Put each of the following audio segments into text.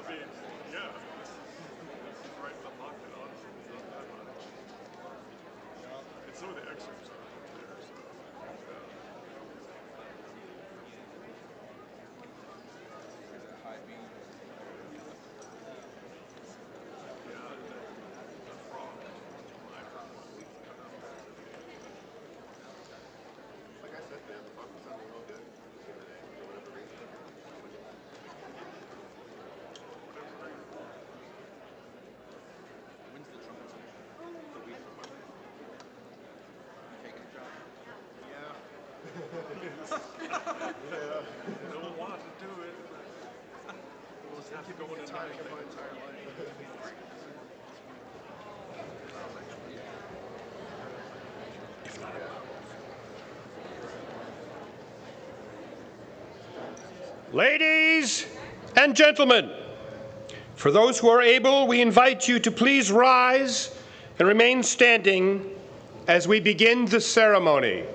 Yeah, this is right in the pocket, honestly. It's not that much. And some of the excerpts are up there, so. There's a high beam. Yeah, the frog. Like I said, man, the talk was sounding real good today, for whatever reason. When's the trumpet session? The week from Monday. You taking a job? Yeah. I don't want to do it. We'll just have to go in and Time of my entire life. Ladies and gentlemen, for those who are able, we invite you to please rise and remain standing as we begin the ceremony.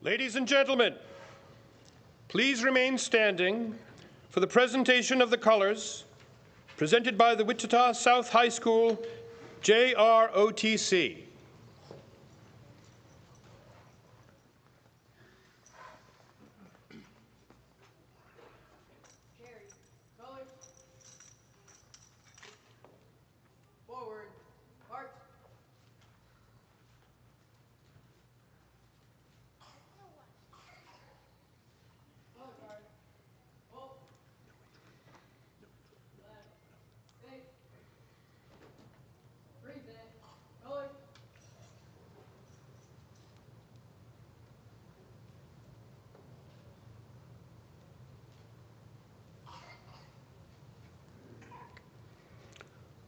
Ladies and gentlemen, please remain standing for the presentation of the colors presented by the Wichita South High School JROTC. Forward, march.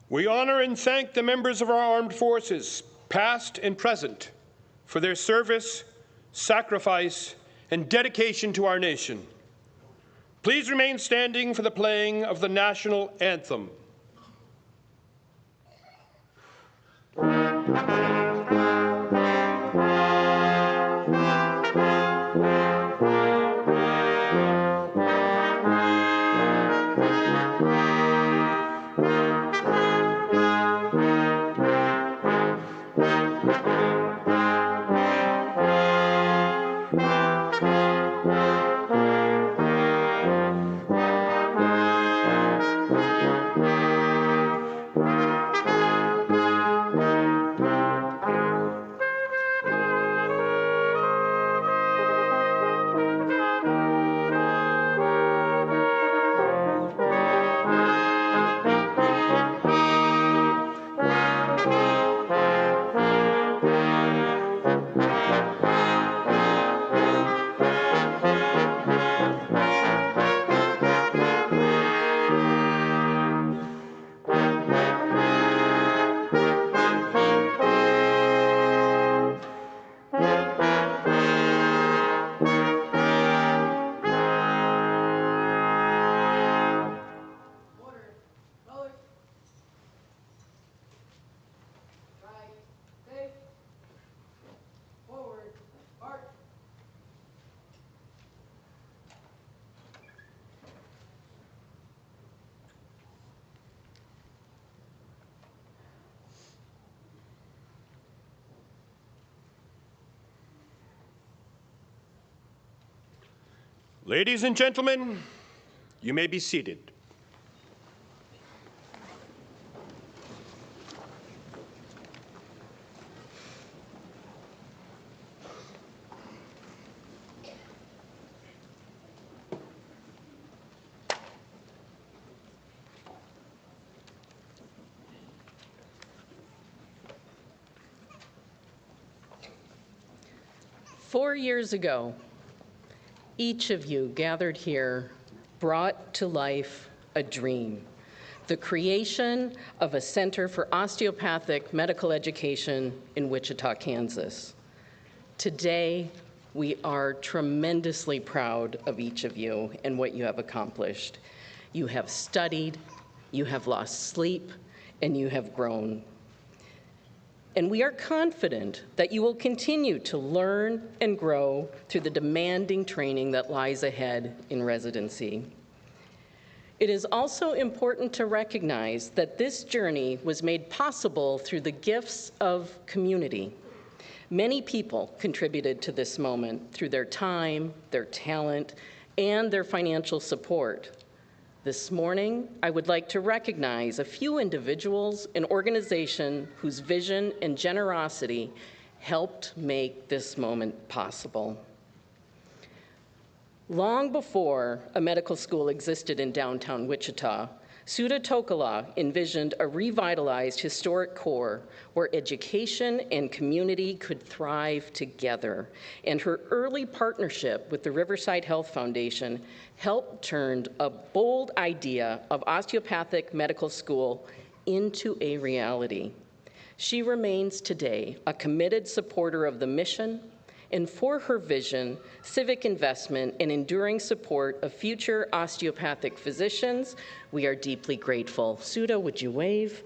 We honor and thank the members of our armed forces, past and present, for their service, sacrifice, and dedication to our nation. Please remain standing for the playing of the national anthem. Ladies and gentlemen, you may be seated. Four years ago, each of you gathered here brought to life a dream, the creation of a Center for Osteopathic Medical Education in Wichita, Kansas. Today, we are tremendously proud of each of you and what you have accomplished. You have studied, you have lost sleep, and you have grown. And we are confident that you will continue to learn and grow through the demanding training that lies ahead in residency. It is also important to recognize that this journey was made possible through the gifts of community. Many people contributed to this moment through their time, their talent, and their financial support. This morning, I would like to recognize a few individuals and organizations whose vision and generosity helped make this moment possible. Long before a medical school existed in downtown Wichita, Suda Tokala envisioned a revitalized historic core where education and community could thrive together, and her early partnership with the Riverside Health Foundation helped turn a bold idea of osteopathic medical school into a reality. She remains today a committed supporter of the mission, and for her vision, civic investment, and enduring support of future osteopathic physicians, we are deeply grateful. Suda, would you wave?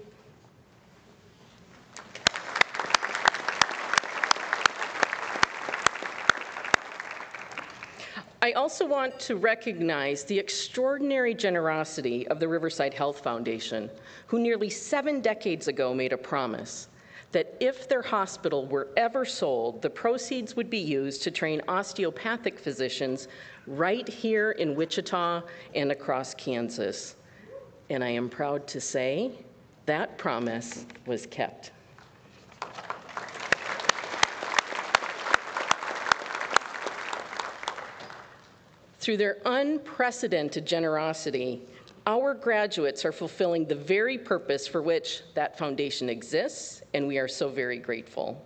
I also want to recognize the extraordinary generosity of the Riverside Health Foundation, who nearly 7 decades ago made a promise that if their hospital were ever sold, the proceeds would be used to train osteopathic physicians right here in Wichita and across Kansas. And I am proud to say that promise was kept. Through their unprecedented generosity, our graduates are fulfilling the very purpose for which that foundation exists, and we are so very grateful.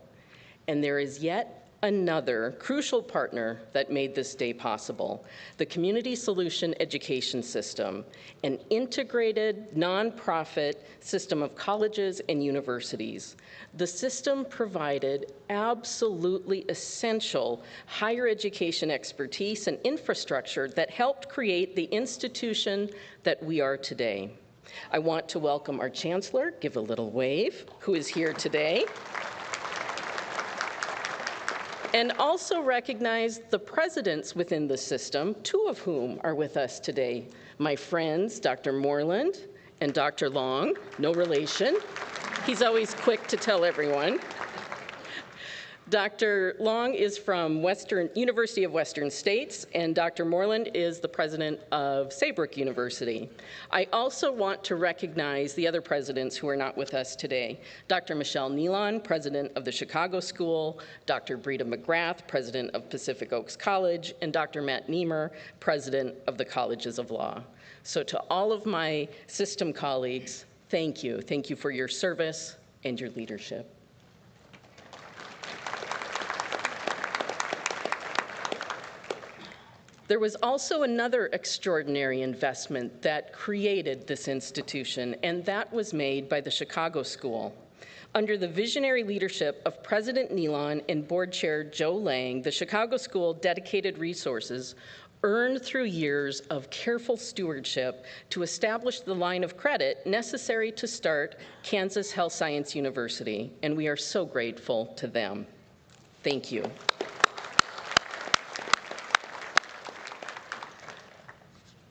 And there is yet another crucial partner that made this day possible: the Community Solution Education System, an integrated nonprofit system of colleges and universities. The system provided absolutely essential higher education expertise and infrastructure that helped create the institution that we are today. I want to welcome our Chancellor, give a little wave, who is here today, and also recognize the presidents within the system, 2 of whom are with us today. My friends, Dr. Moreland and Dr. Long, no relation. He's always quick to tell everyone. Dr. Long is from University of Western States, and Dr. Moreland is the president of Saybrook University. I also want to recognize the other presidents who are not with us today. Dr. Michelle Nealon, president of the Chicago School, Dr. Breda McGrath, president of Pacific Oaks College, and Dr. Matt Niemer, president of the Colleges of Law. So to all of my system colleagues, thank you. Thank you for your service and your leadership. There was also another extraordinary investment that created this institution, and that was made by the Chicago School. Under the visionary leadership of President Nealon and Board Chair Joe Lang, the Chicago School dedicated resources earned through years of careful stewardship to establish the line of credit necessary to start Kansas Health Science University, and we are so grateful to them. Thank you.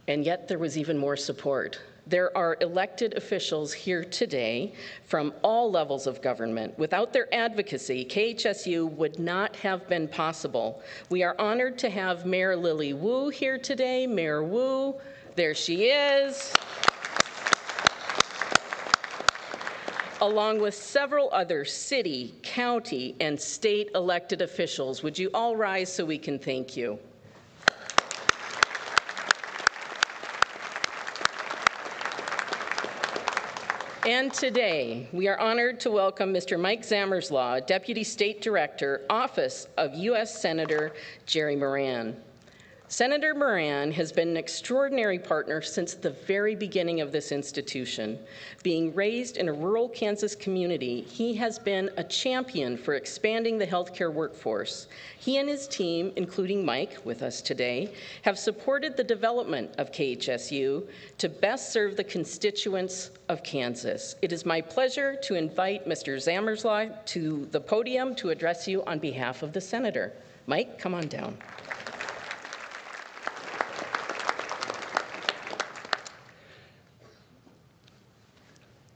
And yet there was even more support. There are elected officials here today from all levels of government. Without their advocacy, KHSU would not have been possible. We are honored to have Mayor Lily Wu here today. Mayor Wu, there she is. Along with several other city, county, and state elected officials. Would you all rise so we can thank you? And today, we are honored to welcome Mr. Mike Zammerslaw, Deputy State Director, Office of U.S. Senator Jerry Moran. Senator Moran has been an extraordinary partner since the very beginning of this institution. Being raised in a rural Kansas community, he has been a champion for expanding the healthcare workforce. He and his team, including Mike with us today, have supported the development of KHSU to best serve the constituents of Kansas. It is my pleasure to invite Mr. Zammerslaw to the podium to address you on behalf of the Senator. Mike, come on down.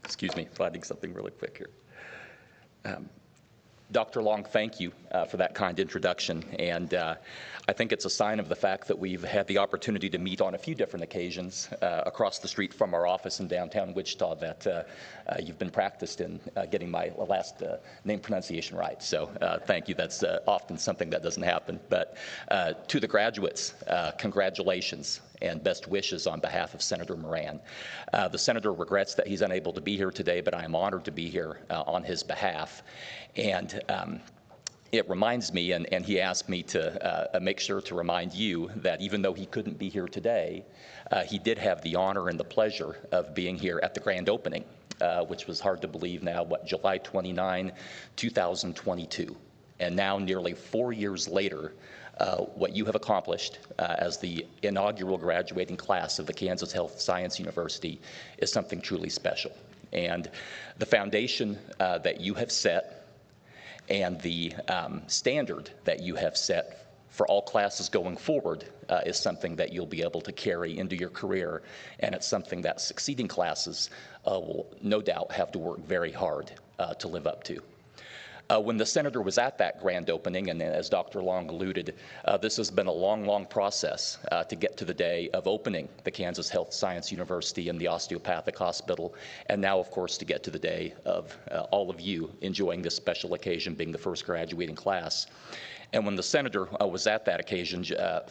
Excuse me, finding something really quick here. Dr. Long, thank you for that kind introduction, and I think it's a sign of the fact that we've had the opportunity to meet on a few different occasions across the street from our office in downtown Wichita that you've been practiced in getting my last name pronunciation right. So thank you. That's often something that doesn't happen. But to the graduates, congratulations and best wishes on behalf of Senator Moran. The Senator regrets that he's unable to be here today, but I am honored to be here on his behalf. And it reminds me, and he asked me to make sure to remind you that even though he couldn't be here today, he did have the honor and the pleasure of being here at the grand opening, which was hard to believe now, July 29, 2022. And now, nearly 4 years later, what you have accomplished as the inaugural graduating class of the Kansas Health Science University is something truly special. And the foundation that you have set and the standard that you have set for all classes going forward is something that you'll be able to carry into your career, and it's something that succeeding classes will no doubt have to work very hard to live up to. When the senator was at that grand opening, and as Dr. Long alluded, this has been a long, long process to get to the day of opening the Kansas Health Science University and the Osteopathic Hospital, and now, of course, to get to the day of all of you enjoying this special occasion, being the first graduating class. And when the senator was at that occasion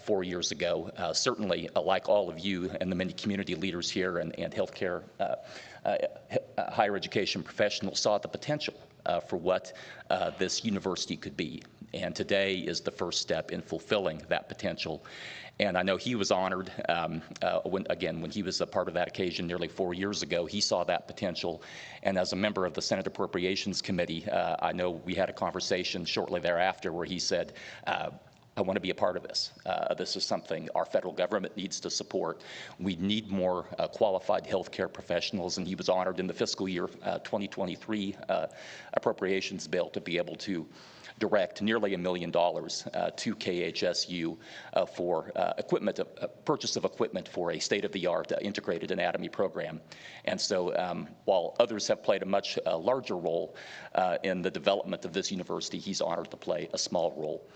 4 years ago, certainly, like all of you and the many community leaders here and healthcare, higher education professionals saw the potential for what this university could be. And today is the first step in fulfilling that potential. And I know he was honored when he was a part of that occasion nearly 4 years ago. He saw that potential. And as a member of the Senate Appropriations Committee, I know we had a conversation shortly thereafter where he said, I want to be a part of this. This is something our federal government needs to support. We need more qualified healthcare professionals, and he was honored in the fiscal year 2023 appropriations bill to be able to direct nearly $1 million to KHSU for purchase of equipment for a state-of-the-art integrated anatomy program. And so while others have played a much larger role in the development of this university, he's honored to play a small role.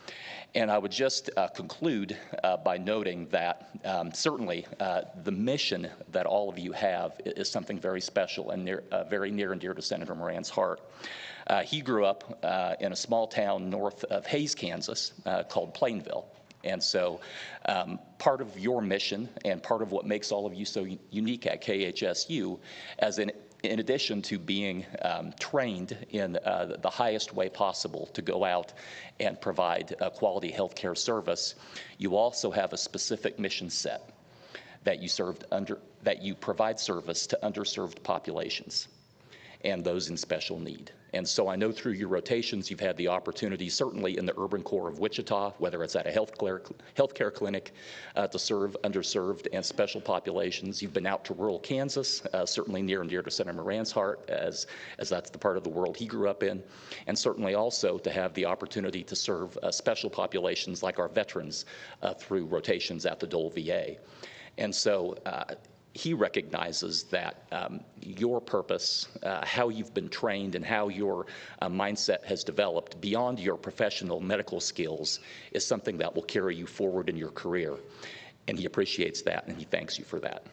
And I would just conclude by noting that certainly the mission that all of you have is something very special and very near and dear to Senator Moran's heart. He grew up in a small town north of Hays, Kansas, called Plainville. And so part of your mission and part of what makes all of you so unique at KHSU, in addition to being trained in the highest way possible to go out and provide quality health care service, you also have a specific mission set that you provide service to underserved populations and those in special need. And so I know through your rotations, you've had the opportunity, certainly in the urban core of Wichita, whether it's at a healthcare clinic to serve underserved and special populations. You've been out to rural Kansas, certainly near and dear to Senator Moran's heart, as that's the part of the world he grew up in, and certainly also to have the opportunity to serve special populations like our veterans through rotations at the Dole VA. And so he recognizes that your purpose, how you've been trained, and how your mindset has developed beyond your professional medical skills is something that will carry you forward in your career. And he appreciates that, and he thanks you for that.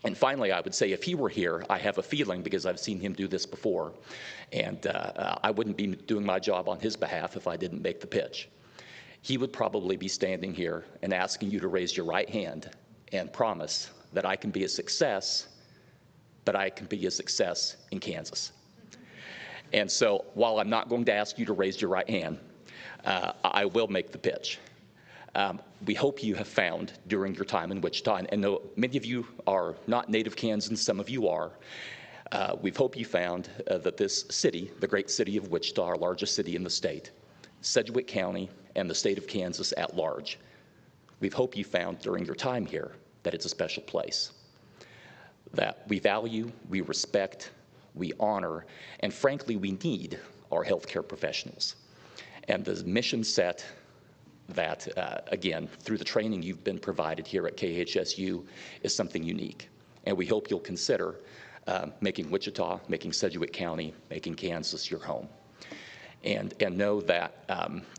And finally, I would say if he were here, I have a feeling, because I've seen him do this before, and I wouldn't be doing my job on his behalf if I didn't make the pitch. He would probably be standing here and asking you to raise your right hand and promise that I can be a success, but I can be a success in Kansas. And so while I'm not going to ask you to raise your right hand, I will make the pitch. We hope you have found during your time in Wichita, and though many of you are not native Kansans, some of you are, we hope you found that this city, the great city of Wichita, our largest city in the state, Sedgwick County, and the state of Kansas at large, we hope you found during your time here that it's a special place, that we value, we respect, we honor, and frankly, we need our healthcare professionals. And the mission set that, again, through the training you've been provided here at KHSU is something unique. And we hope you'll consider making Wichita, making Sedgwick County, making Kansas your home. And know that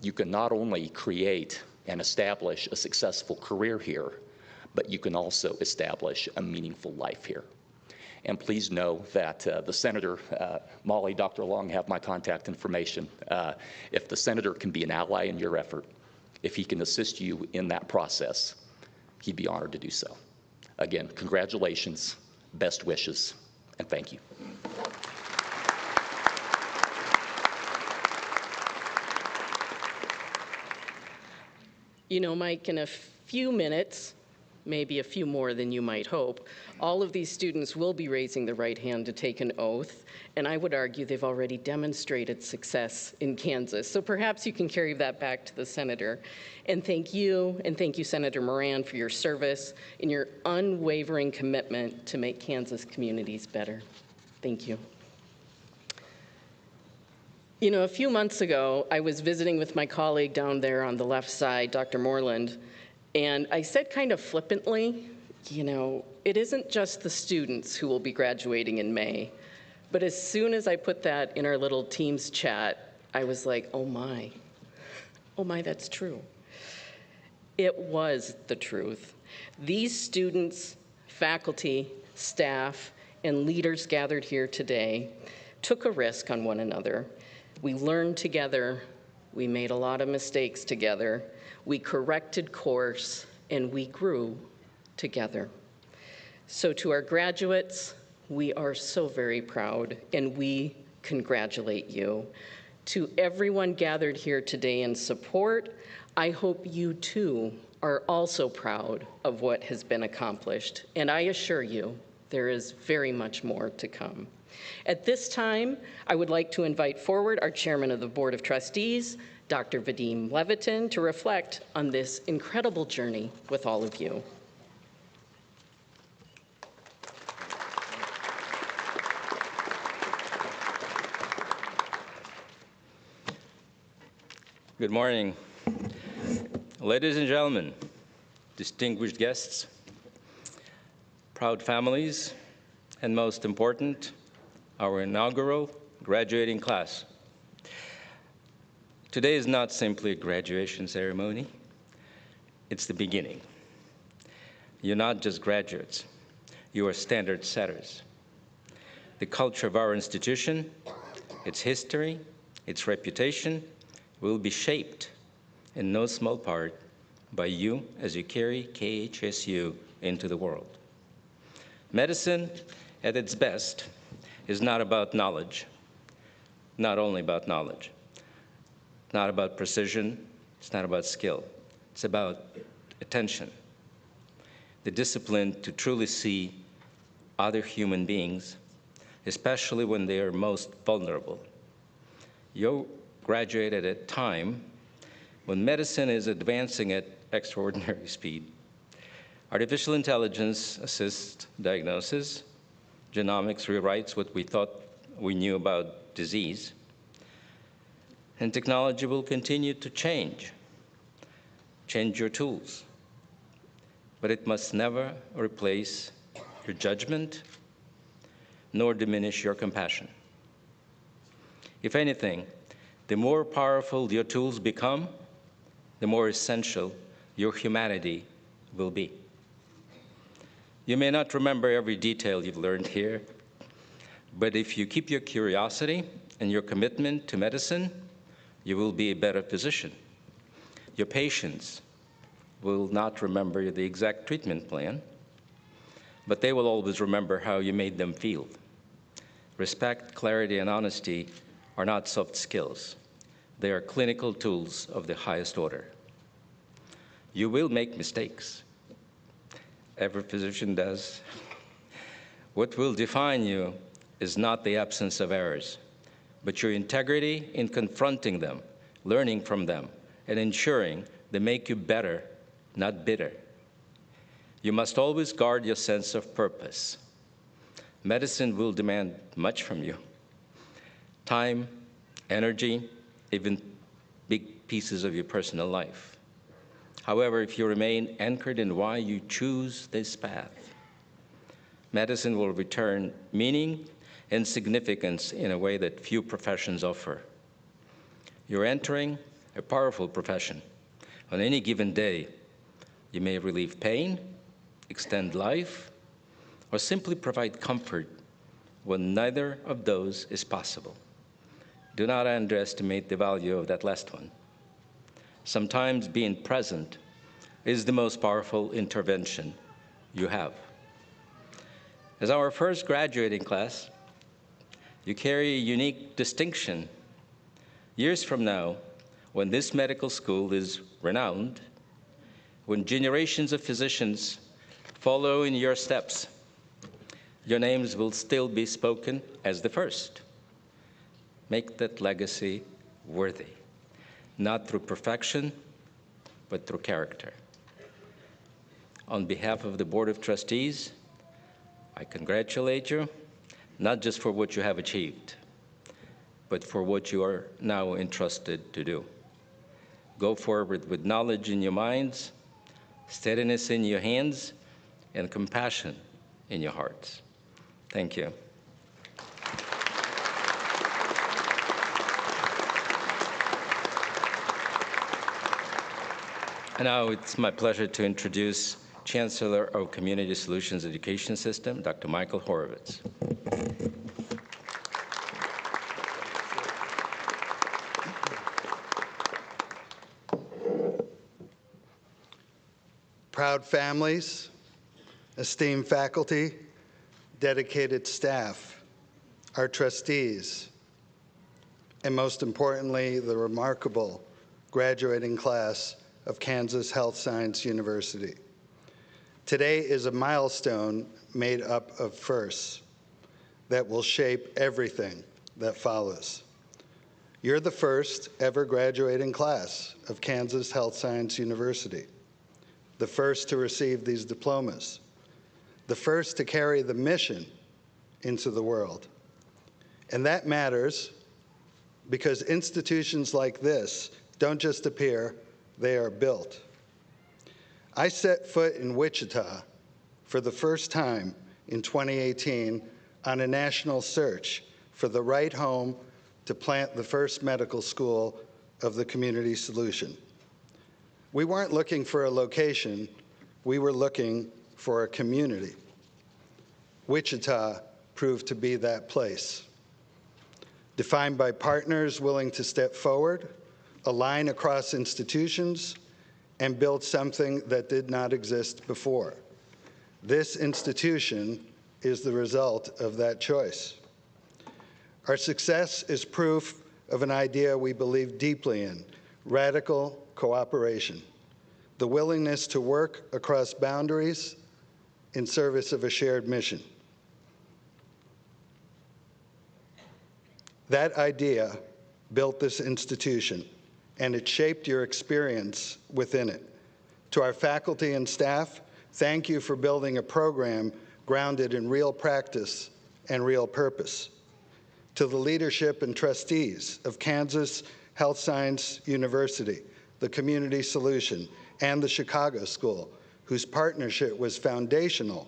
you can not only create and establish a successful career here, but you can also establish a meaningful life here. And please know that the Senator, Molly, Dr. Long have my contact information. If the Senator can be an ally in your effort, if he can assist you in that process, he'd be honored to do so. Again, congratulations, best wishes, and thank you. You know, Mike, in a few minutes, maybe a few more than you might hope, all of these students will be raising the right hand to take an oath, and I would argue they've already demonstrated success in Kansas. So perhaps you can carry that back to the Senator. And thank you, Senator Moran, for your service and your unwavering commitment to make Kansas communities better. Thank you. You know, a few months ago, I was visiting with my colleague down there on the left side, Dr. Moreland, and I said kind of flippantly, you know, it isn't just the students who will be graduating in May. But as soon as I put that in our little Teams chat, I was like, oh my, that's true. It was the truth. These students, faculty, staff, and leaders gathered here today took a risk on one another. We learned together, we made a lot of mistakes together, we corrected course, and we grew together. So to our graduates, we are so very proud, and we congratulate you. To everyone gathered here today in support, I hope you too are also proud of what has been accomplished, and I assure you, there is very much more to come. At this time, I would like to invite forward our Chairman of the Board of Trustees, Dr. Vadim Levitin, to reflect on this incredible journey with all of you. Good morning. Ladies and gentlemen, distinguished guests, proud families, and most important, our inaugural graduating class. Today is not simply a graduation ceremony, it's the beginning. You're not just graduates, you are standard setters. The culture of our institution, its history, its reputation, will be shaped in no small part by you as you carry KHSU into the world. Medicine, at its best, is not about knowledge, not only about knowledge, not about precision, it's not about skill, it's about attention, the discipline to truly see other human beings, especially when they are most vulnerable. You graduate at a time when medicine is advancing at extraordinary speed. Artificial intelligence assists diagnosis, genomics rewrites what we thought we knew about disease, and technology will continue to change your tools, but it must never replace your judgment nor diminish your compassion. If anything, the more powerful your tools become, the more essential your humanity will be. You may not remember every detail you've learned here, but if you keep your curiosity and your commitment to medicine, you will be a better physician. Your patients will not remember the exact treatment plan, but they will always remember how you made them feel. Respect, clarity, and honesty are not soft skills. They are clinical tools of the highest order. You will make mistakes. Every physician does. What will define you is not the absence of errors, but your integrity in confronting them, learning from them, and ensuring they make you better, not bitter. You must always guard your sense of purpose. Medicine will demand much from you. Time, energy, even big pieces of your personal life. However, if you remain anchored in why you choose this path, medicine will return meaning and significance in a way that few professions offer. You're entering a powerful profession. On any given day, you may relieve pain, extend life, or simply provide comfort when neither of those is possible. Do not underestimate the value of that last one. Sometimes being present is the most powerful intervention you have. As our first graduating class, you carry a unique distinction. Years from now, when this medical school is renowned, when generations of physicians follow in your steps, your names will still be spoken as the first. Make that legacy worthy, not through perfection, but through character. On behalf of the Board of Trustees, I congratulate you, not just for what you have achieved, but for what you are now entrusted to do. Go forward with knowledge in your minds, steadiness in your hands, and compassion in your hearts. Thank you. And now it's my pleasure to introduce Chancellor of Community Solutions Education System, Dr. Michael Horowitz. Proud families, esteemed faculty, dedicated staff, our trustees, and most importantly, the remarkable graduating class of Kansas Health Science University. Today is a milestone made up of firsts that will shape everything that follows. You're the first ever graduating class of Kansas Health Science University, the first to receive these diplomas, the first to carry the mission into the world. And that matters because institutions like this don't just appear, they are built. I set foot in Wichita for the first time in 2018 on a national search for the right home to plant the first medical school of the community solution. We weren't looking for a location, we were looking for a community. Wichita proved to be that place, defined by partners willing to step forward, align across institutions, and build something that did not exist before. This institution is the result of that choice. Our success is proof of an idea we believe deeply in, radical cooperation, the willingness to work across boundaries in service of a shared mission. That idea built this institution, and it shaped your experience within it. To our faculty and staff, thank you for building a program grounded in real practice and real purpose. To the leadership and trustees of Kansas Health Science University, the Community Solution, and the Chicago School, whose partnership was foundational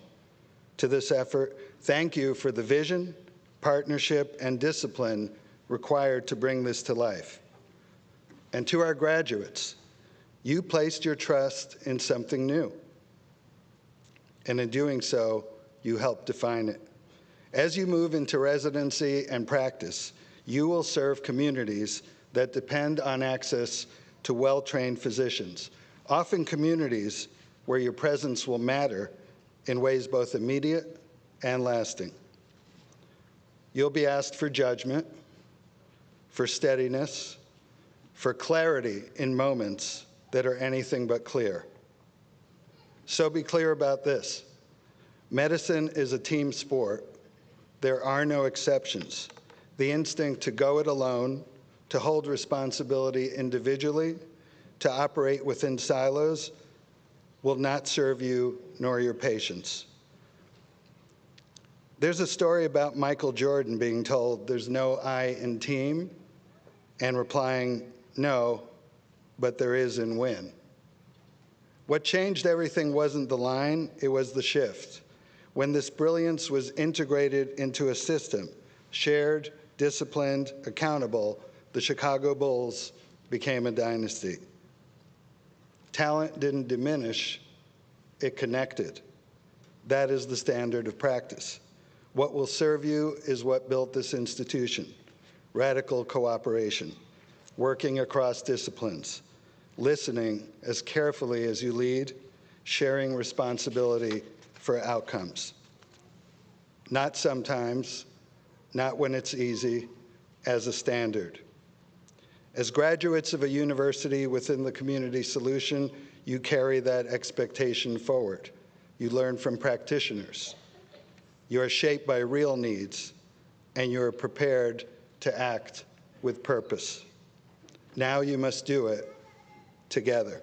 to this effort, thank you for the vision, partnership, and discipline required to bring this to life. And to our graduates, you placed your trust in something new. And in doing so, you helped define it. As you move into residency and practice, you will serve communities that depend on access to well-trained physicians, often communities where your presence will matter in ways both immediate and lasting. You'll be asked for judgment, for steadiness, for clarity in moments that are anything but clear. So be clear about this. Medicine is a team sport. There are no exceptions. The instinct to go it alone, to hold responsibility individually, to operate within silos will not serve you nor your patients. There's a story about Michael Jordan being told there's no I in team and replying, no, but there is in win. What changed everything wasn't the line, it was the shift. When this brilliance was integrated into a system, shared, disciplined, accountable, the Chicago Bulls became a dynasty. Talent didn't diminish, it connected. That is the standard of practice. What will serve you is what built this institution: radical cooperation, working across disciplines, listening as carefully as you lead, sharing responsibility for outcomes. Not sometimes, not when it's easy, as a standard. As graduates of a university within the community solution, you carry that expectation forward. You learn from practitioners. You are shaped by real needs, and you are prepared to act with purpose. Now you must do it together.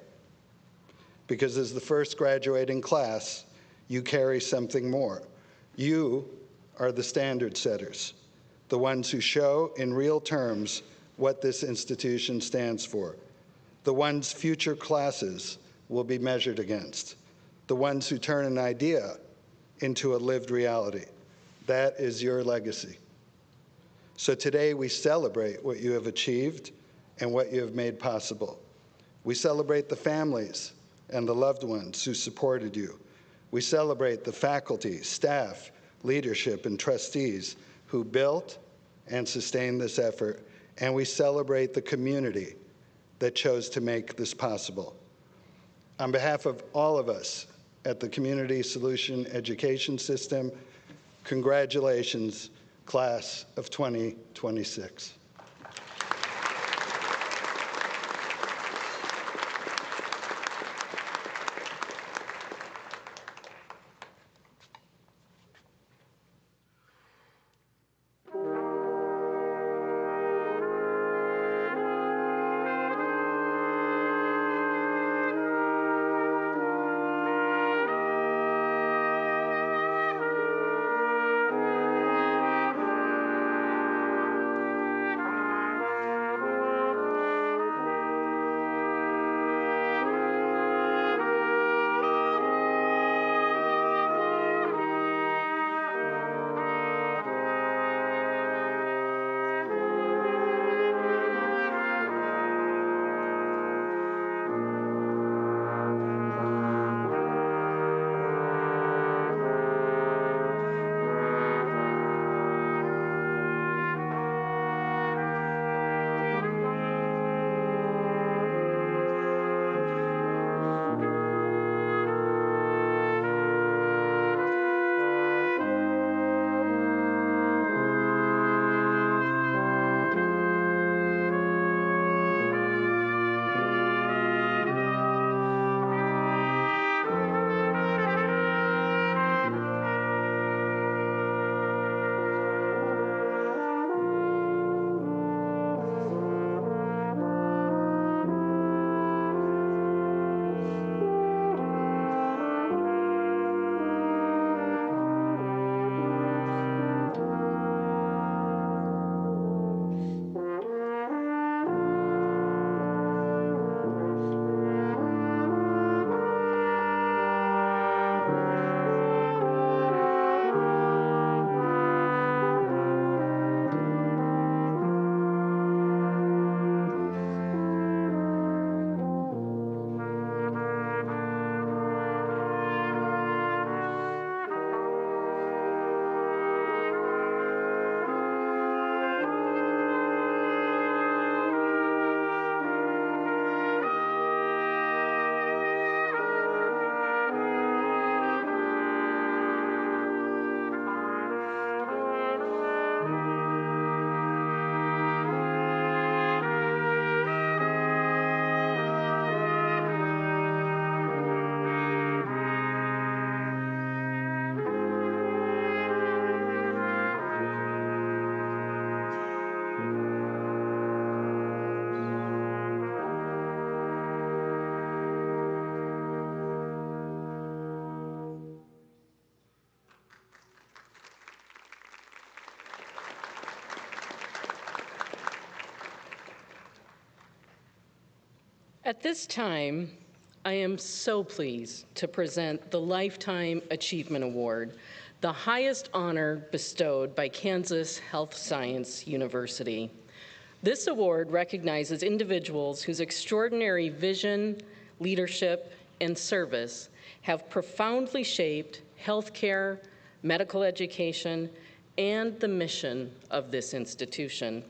Because as the first graduating class, you carry something more. You are the standard setters, the ones who show in real terms what this institution stands for, the ones future classes will be measured against, the ones who turn an idea into a lived reality. That is your legacy. So today we celebrate what you have achieved and what you have made possible. We celebrate the families and the loved ones who supported you. We celebrate the faculty, staff, leadership, and trustees who built and sustained this effort. And we celebrate the community that chose to make this possible. On behalf of all of us at the Community Solution Education System, congratulations, class of 2026. At this time, I am so pleased to present the Lifetime Achievement Award, the highest honor bestowed by Kansas Health Science University. This award recognizes individuals whose extraordinary vision, leadership, and service have profoundly shaped healthcare, medical education, and the mission of this institution.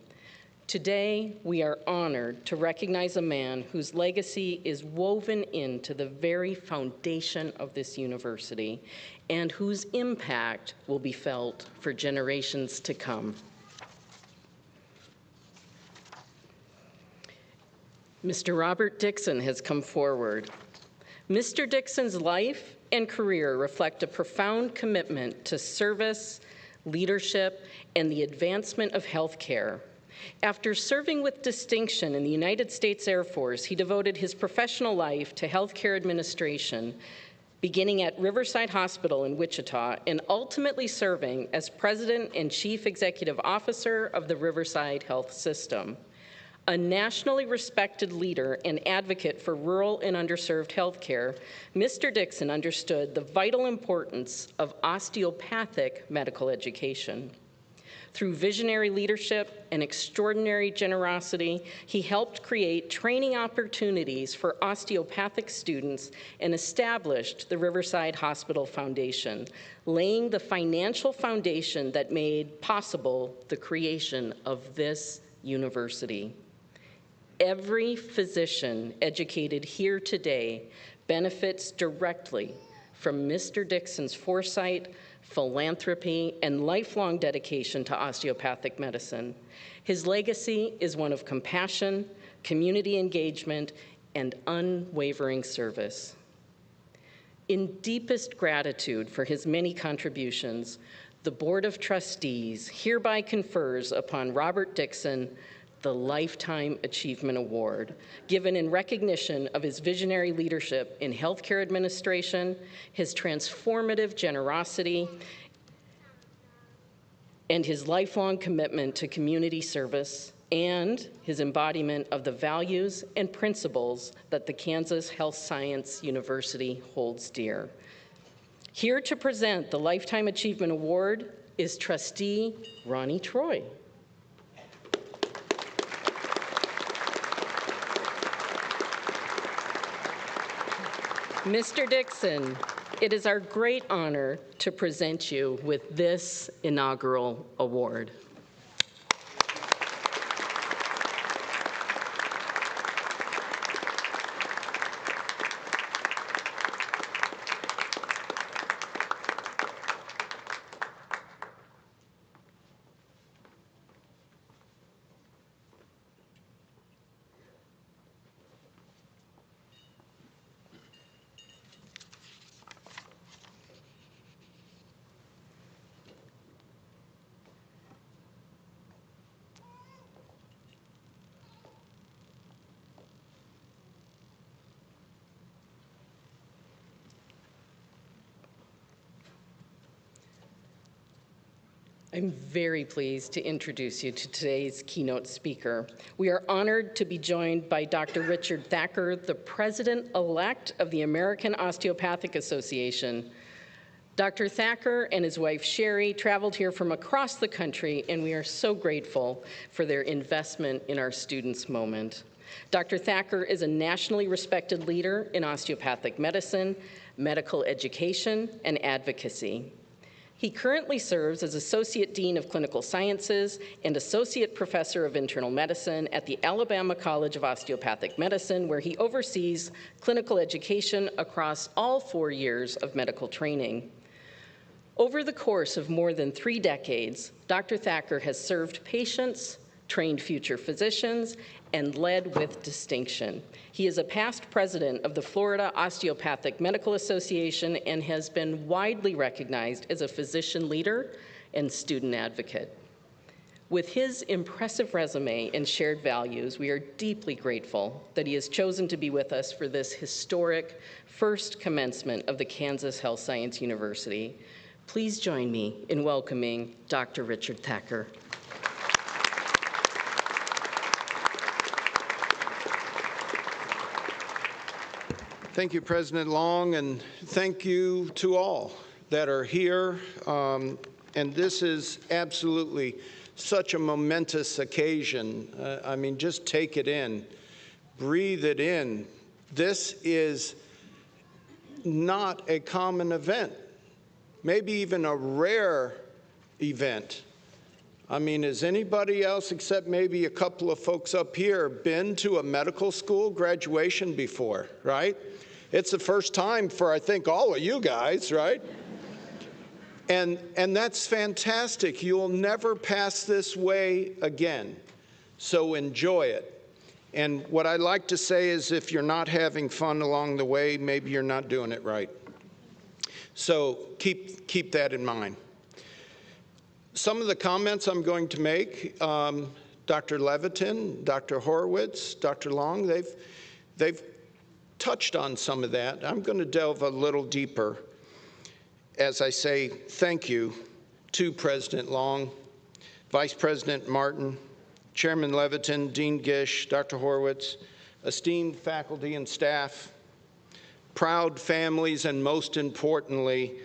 Today, we are honored to recognize a man whose legacy is woven into the very foundation of this university and whose impact will be felt for generations to come. Mr. Robert Dixon has come forward. Mr. Dixon's life and career reflect a profound commitment to service, leadership, and the advancement of healthcare. After serving with distinction in the United States Air Force, he devoted his professional life to healthcare administration, beginning at Riverside Hospital in Wichita and ultimately serving as President and Chief Executive Officer of the Riverside Health System. A nationally respected leader and advocate for rural and underserved health care, Mr. Dixon understood the vital importance of osteopathic medical education. Through visionary leadership and extraordinary generosity, he helped create training opportunities for osteopathic students and established the Riverside Hospital Foundation, laying the financial foundation that made possible the creation of this university. Every physician educated here today benefits directly from Mr. Dixon's foresight, philanthropy, and lifelong dedication to osteopathic medicine. His legacy is one of compassion, community engagement, and unwavering service. In deepest gratitude for his many contributions, the Board of Trustees hereby confers upon Robert Dixon the Lifetime Achievement Award, given in recognition of his visionary leadership in healthcare administration, his transformative generosity, and his lifelong commitment to community service, and his embodiment of the values and principles that the Kansas Health Science University holds dear. Here to present the Lifetime Achievement Award is Trustee Ronnie Troy. Mr. Dixon, it is our great honor to present you with this inaugural award. I'm very pleased to introduce you to today's keynote speaker. We are honored to be joined by Dr. Richard Thacker, the President-elect of the American Osteopathic Association. Dr. Thacker and his wife Sherry traveled here from across the country, and we are so grateful for their investment in our students' moment. Dr. Thacker is a nationally respected leader in osteopathic medicine, medical education, and advocacy. He currently serves as Associate Dean of Clinical Sciences and Associate Professor of Internal Medicine at the Alabama College of Osteopathic Medicine, where he oversees clinical education across all 4 years of medical training. Over the course of more than 3 decades, Dr. Thacker has served patients, trained future physicians, and led with distinction. He is a past president of the Florida Osteopathic Medical Association and has been widely recognized as a physician leader and student advocate. With his impressive resume and shared values, we are deeply grateful that he has chosen to be with us for this historic first commencement of the Kansas Health Science University. Please join me in welcoming Dr. Richard Thacker. Thank you, President Long, and thank you to all that are here. And this is absolutely such a momentous occasion. I mean, just take it in, breathe it in. This is not a common event, maybe even a rare event. I mean, has anybody else, except maybe a couple of folks up here, been to a medical school graduation before, right? It's the first time for, I think, all of you guys, right? And that's fantastic. You'll never pass this way again, so enjoy it. And what I like to say is if you're not having fun along the way, maybe you're not doing it right. So keep that in mind. Some of the comments I'm going to make, Dr. Levitin, Dr. Horowitz, Dr. Long, they've touched on some of that. I'm going to delve a little deeper as I say thank you to President Long, Vice President Martin, Chairman Levitin, Dean Gish, Dr. Horowitz, esteemed faculty and staff, proud families, and most importantly,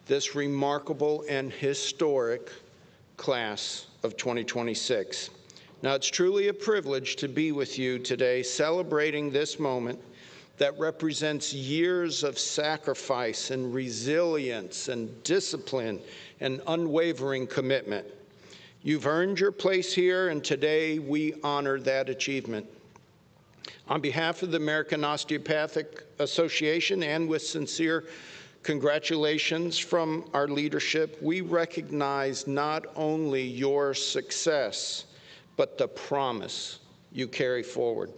this remarkable and historic class of 2026. Now, it's truly a privilege to be with you today celebrating this moment that represents years of sacrifice and resilience and discipline and unwavering commitment. You've earned your place here, and today we honor that achievement. On behalf of the American Osteopathic Association and with sincere congratulations from our leadership, we recognize not only your success, but the promise you carry forward.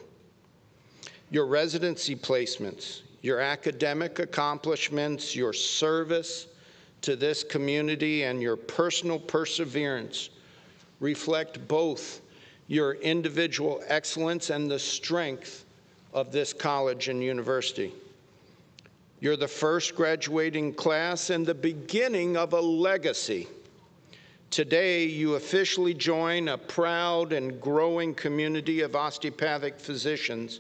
Your residency placements, your academic accomplishments, your service to this community, and your personal perseverance reflect both your individual excellence and the strength of this college and university. You're the first graduating class and the beginning of a legacy. Today, you officially join a proud and growing community of osteopathic physicians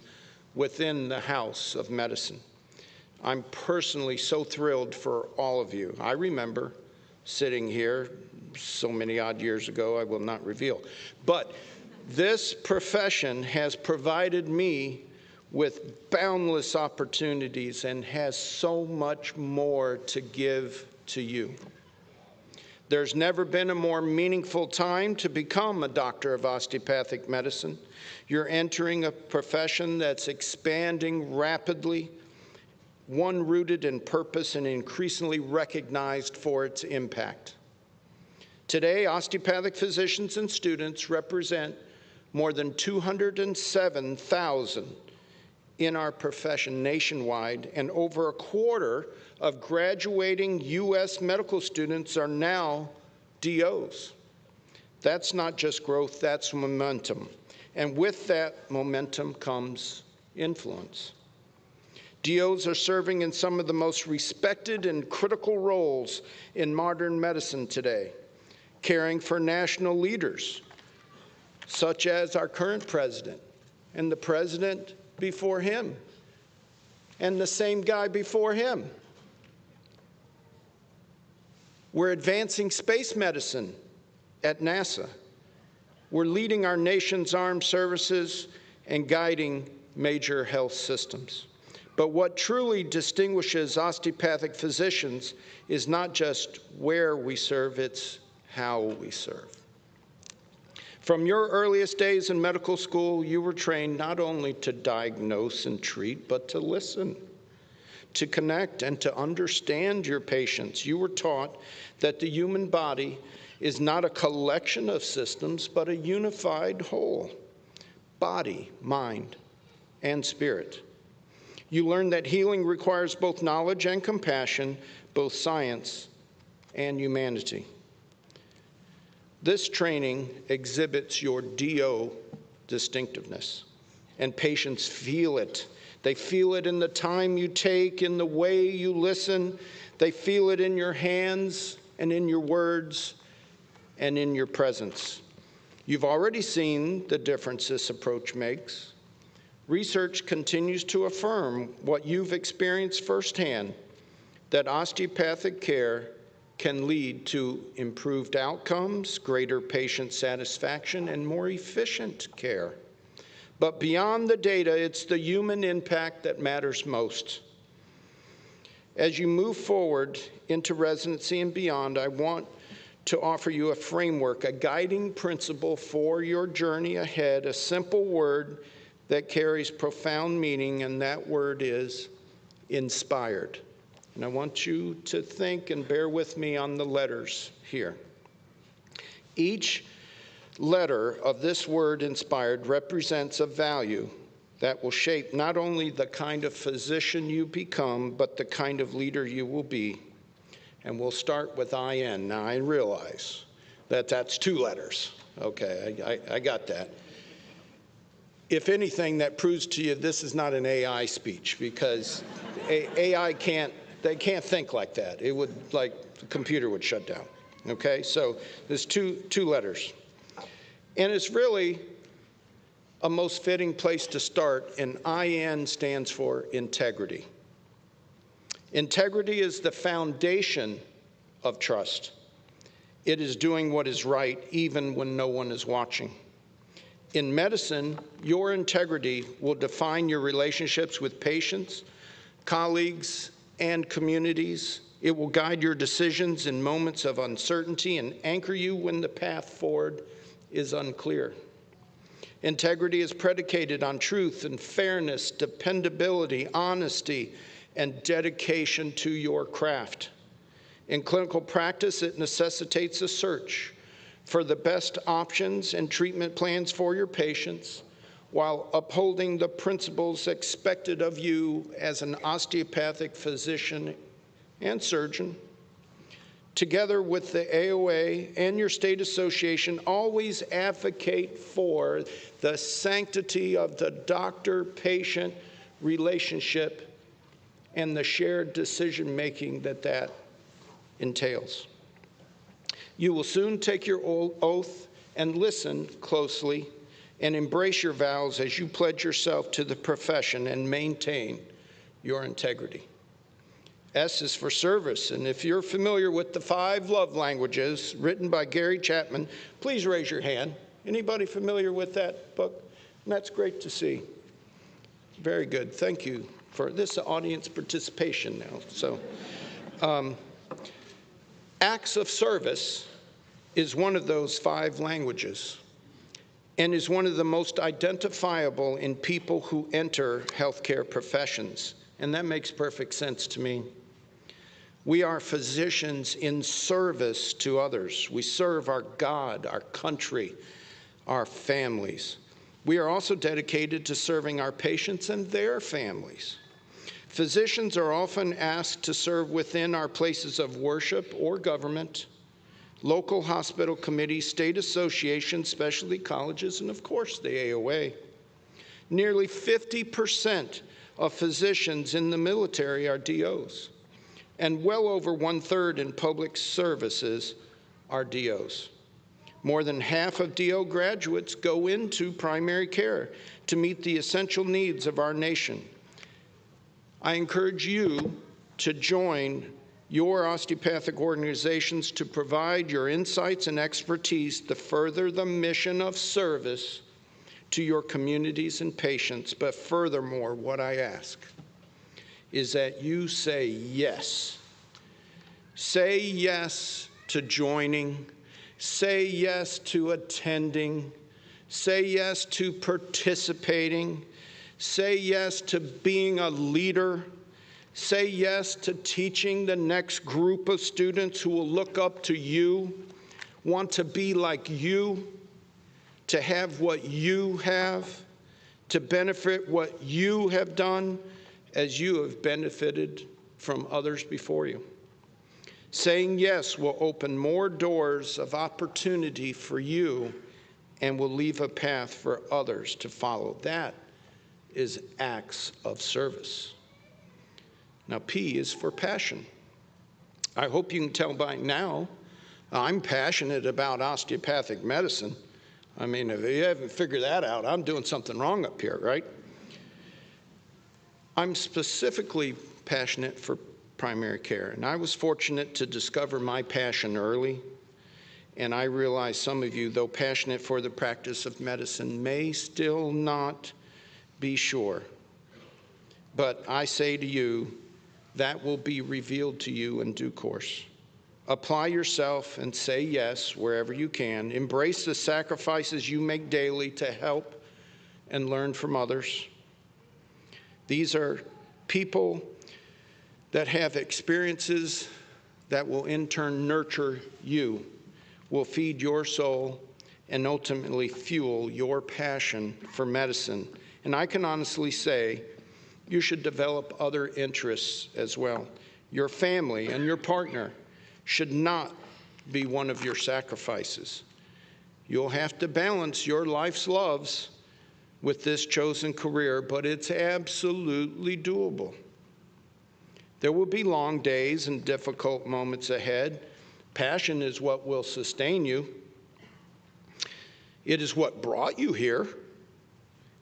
within the House of Medicine. I'm personally so thrilled for all of you. I remember sitting here so many odd years ago, I will not reveal. But this profession has provided me with boundless opportunities and has so much more to give to you. There's never been a more meaningful time to become a doctor of osteopathic medicine. You're entering a profession that's expanding rapidly, one rooted in purpose and increasingly recognized for its impact. Today, osteopathic physicians and students represent more than 207,000 in our profession nationwide, and over a quarter of graduating U.S. medical students are now DOs. That's not just growth, that's momentum. And with that momentum comes influence. DOs are serving in some of the most respected and critical roles in modern medicine today, caring for national leaders, such as our current president and the president before him and the same guy before him. We're advancing space medicine at NASA. We're leading our nation's armed services and guiding major health systems. But what truly distinguishes osteopathic physicians is not just where we serve, it's how we serve. From your earliest days in medical school, you were trained not only to diagnose and treat, but to listen, to connect, and to understand your patients. You were taught that the human body is not a collection of systems, but a unified whole, body, mind, and spirit. You learned that healing requires both knowledge and compassion, both science and humanity. This training exhibits your DO distinctiveness, and patients feel it. They feel it in the time you take, in the way you listen. They feel it in your hands and in your words and in your presence. You've already seen the difference this approach makes. Research continues to affirm what you've experienced firsthand, that osteopathic care can lead to improved outcomes, greater patient satisfaction, and more efficient care. But beyond the data, it's the human impact that matters most. As you move forward into residency and beyond, I want to offer you a framework, a guiding principle for your journey ahead, a simple word that carries profound meaning, and that word is inspired. And I want you to think and bear with me on the letters here. Each letter of this word inspired represents a value that will shape not only the kind of physician you become, but the kind of leader you will be. And we'll start with IN. Now, I realize that that's two letters. Okay, I got that. if anything, that proves to you this is not an AI speech, because AI can't think like that. It would, like, the computer would shut down. Okay, so there's two letters. And it's really a most fitting place to start, and IN stands for integrity. Integrity is the foundation of trust. It is doing what is right even when no one is watching. In medicine, your integrity will define your relationships with patients, colleagues, and communities. It will guide your decisions in moments of uncertainty and anchor you when the path forward is unclear. Integrity is predicated on truth and fairness, dependability, honesty, and dedication to your craft. In clinical practice, it necessitates a search for the best options and treatment plans for your patients while upholding the principles expected of you as an osteopathic physician and surgeon. Together with the AOA and your state association, always advocate for the sanctity of the doctor-patient relationship and the shared decision-making that entails. You will soon take your oath and listen closely and embrace your vows as you pledge yourself to the profession and maintain your integrity. S is for service, and if you're familiar with the 5 love languages written by Gary Chapman, please raise your hand. Anybody familiar with that book? And that's great to see. Very good. Thank you for this audience participation now. So, acts of service is one of those 5 languages and is one of the most identifiable in people who enter healthcare professions. And that makes perfect sense to me. We are physicians in service to others. We serve our God, our country, our families. We are also dedicated to serving our patients and their families. Physicians are often asked to serve within our places of worship or government, local hospital committees, state associations, specialty colleges, and of course the AOA. Nearly 50% of physicians in the military are DOs, and well over 1/3 in public services are DOs. More than half of DO graduates go into primary care to meet the essential needs of our nation. I encourage you to join your osteopathic organizations to provide your insights and expertise to further the mission of service to your communities and patients. But furthermore, what I ask is that you say yes. Say yes to joining. Say yes to attending. Say yes to participating. Say yes to being a leader. Say yes to teaching the next group of students who will look up to you, want to be like you, to have what you have, to benefit what you have done as you have benefited from others before you. Saying yes will open more doors of opportunity for you and will leave a path for others to follow. That is acts of service. Now, P is for passion. I hope you can tell by now I'm passionate about osteopathic medicine. I mean, if you haven't figured that out, I'm doing something wrong up here, right? I'm specifically passionate for primary care, and I was fortunate to discover my passion early, and I realize some of you, though passionate for the practice of medicine, may still not be sure. But I say to you, that will be revealed to you in due course. Apply yourself and say yes wherever you can. Embrace the sacrifices you make daily to help and learn from others. These are people that have experiences that will in turn nurture you, will feed your soul, and ultimately fuel your passion for medicine. And I can honestly say, you should develop other interests as well. Your family and your partner should not be one of your sacrifices. You'll have to balance your life's loves with this chosen career, but it's absolutely doable. There will be long days and difficult moments ahead. Passion is what will sustain you. It is what brought you here,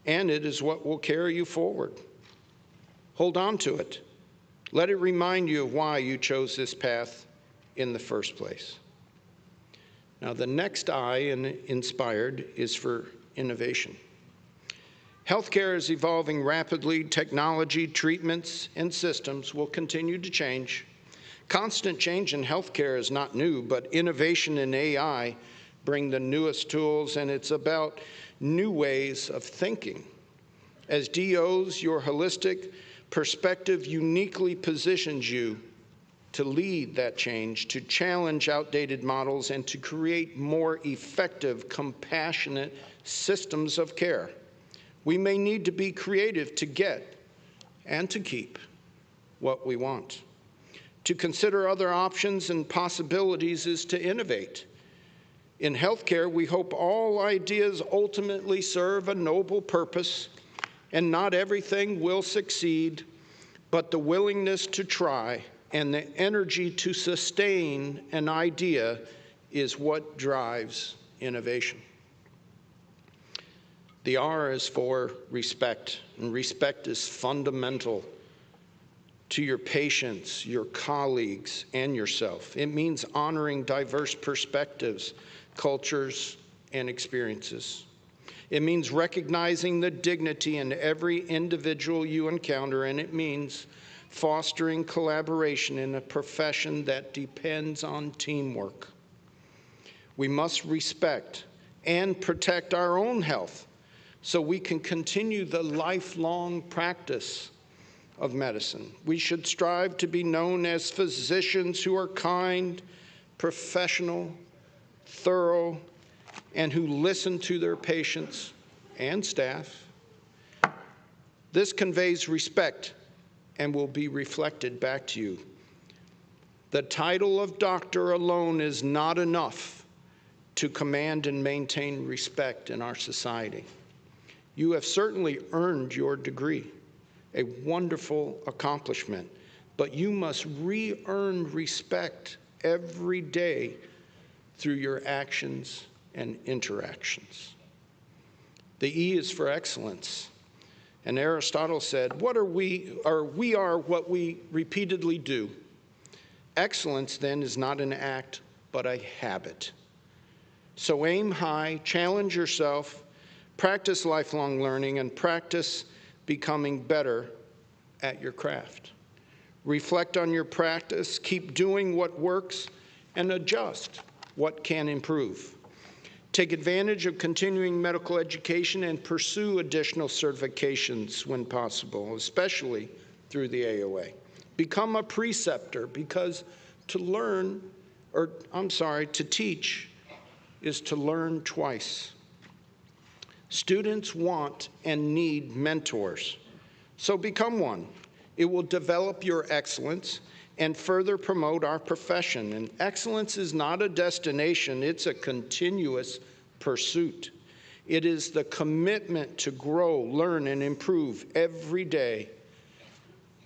and it is what will carry you forward. Hold on to it. Let it remind you of why you chose this path in the first place. Now, the next I in inspired is for innovation. Healthcare is evolving rapidly. Technology, treatments, and systems will continue to change. Constant change in healthcare is not new, but innovation in AI bring the newest tools, and it's about new ways of thinking. As DOs, your holistic perspective uniquely positions you to lead that change, to challenge outdated models, and to create more effective, compassionate systems of care. We may need to be creative to get and to keep what we want. To consider other options and possibilities is to innovate. In healthcare, we hope all ideas ultimately serve a noble purpose, and not everything will succeed, but the willingness to try and the energy to sustain an idea is what drives innovation. The R is for respect, and respect is fundamental to your patients, your colleagues, and yourself. It means honoring diverse perspectives, cultures, and experiences. It means recognizing the dignity in every individual you encounter, and it means fostering collaboration in a profession that depends on teamwork. We must respect and protect our own health so we can continue the lifelong practice of medicine. We should strive to be known as physicians who are kind, professional, thorough, and who listen to their patients and staff. This conveys respect and will be reflected back to you. The title of doctor alone is not enough to command and maintain respect in our society. You have certainly earned your degree, a wonderful accomplishment, but you must re-earn respect every day through your actions and interactions. The E is for excellence. And Aristotle said, we are what we repeatedly do. Excellence, then, is not an act, but a habit. So aim high, challenge yourself, practice lifelong learning, and practice becoming better at your craft. Reflect on your practice, keep doing what works, and adjust what can improve. Take advantage of continuing medical education and pursue additional certifications when possible, especially through the AOA. Become a preceptor, because to teach is to learn twice. Students want and need mentors, so become one. It will develop your excellence and further promote our profession. And excellence is not a destination, it's a continuous pursuit. It is the commitment to grow, learn, and improve every day.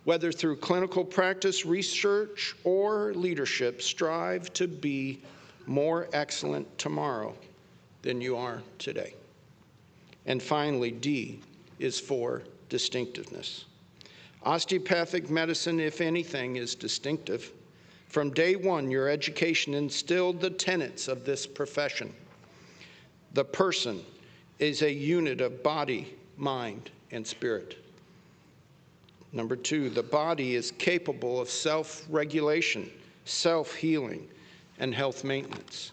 Whether through clinical practice, research, or leadership, strive to be more excellent tomorrow than you are today. And finally, D is for distinctiveness. Osteopathic medicine, if anything, is distinctive. From day one, your education instilled the tenets of this profession. The person is a unit of body, mind, and spirit. Number 2, the body is capable of self-regulation, self-healing, and health maintenance.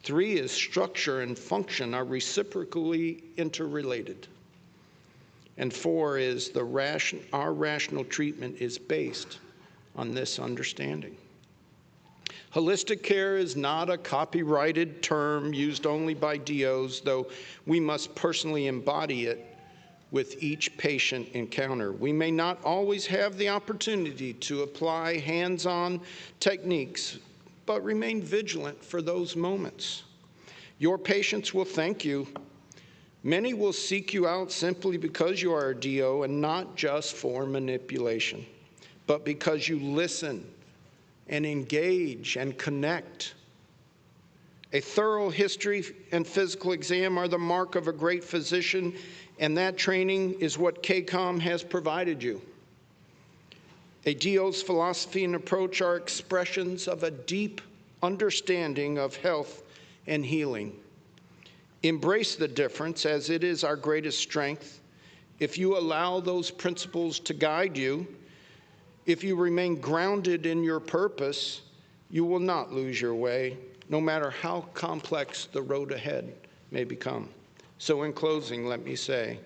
3 is structure and function are reciprocally interrelated. And 4 is our rational treatment is based on this understanding. Holistic care is not a copyrighted term used only by DOs, though we must personally embody it with each patient encounter. We may not always have the opportunity to apply hands-on techniques, but remain vigilant for those moments. Your patients will thank you Many will seek you out simply because you are a DO and not just for manipulation, but because you listen and engage and connect. A thorough history and physical exam are the mark of a great physician, and that training is what KCOM has provided you. A DO's philosophy and approach are expressions of a deep understanding of health and healing. Embrace the difference, as it is our greatest strength. If you allow those principles to guide you, if you remain grounded in your purpose, you will not lose your way, no matter how complex the road ahead may become. So in closing, let me say,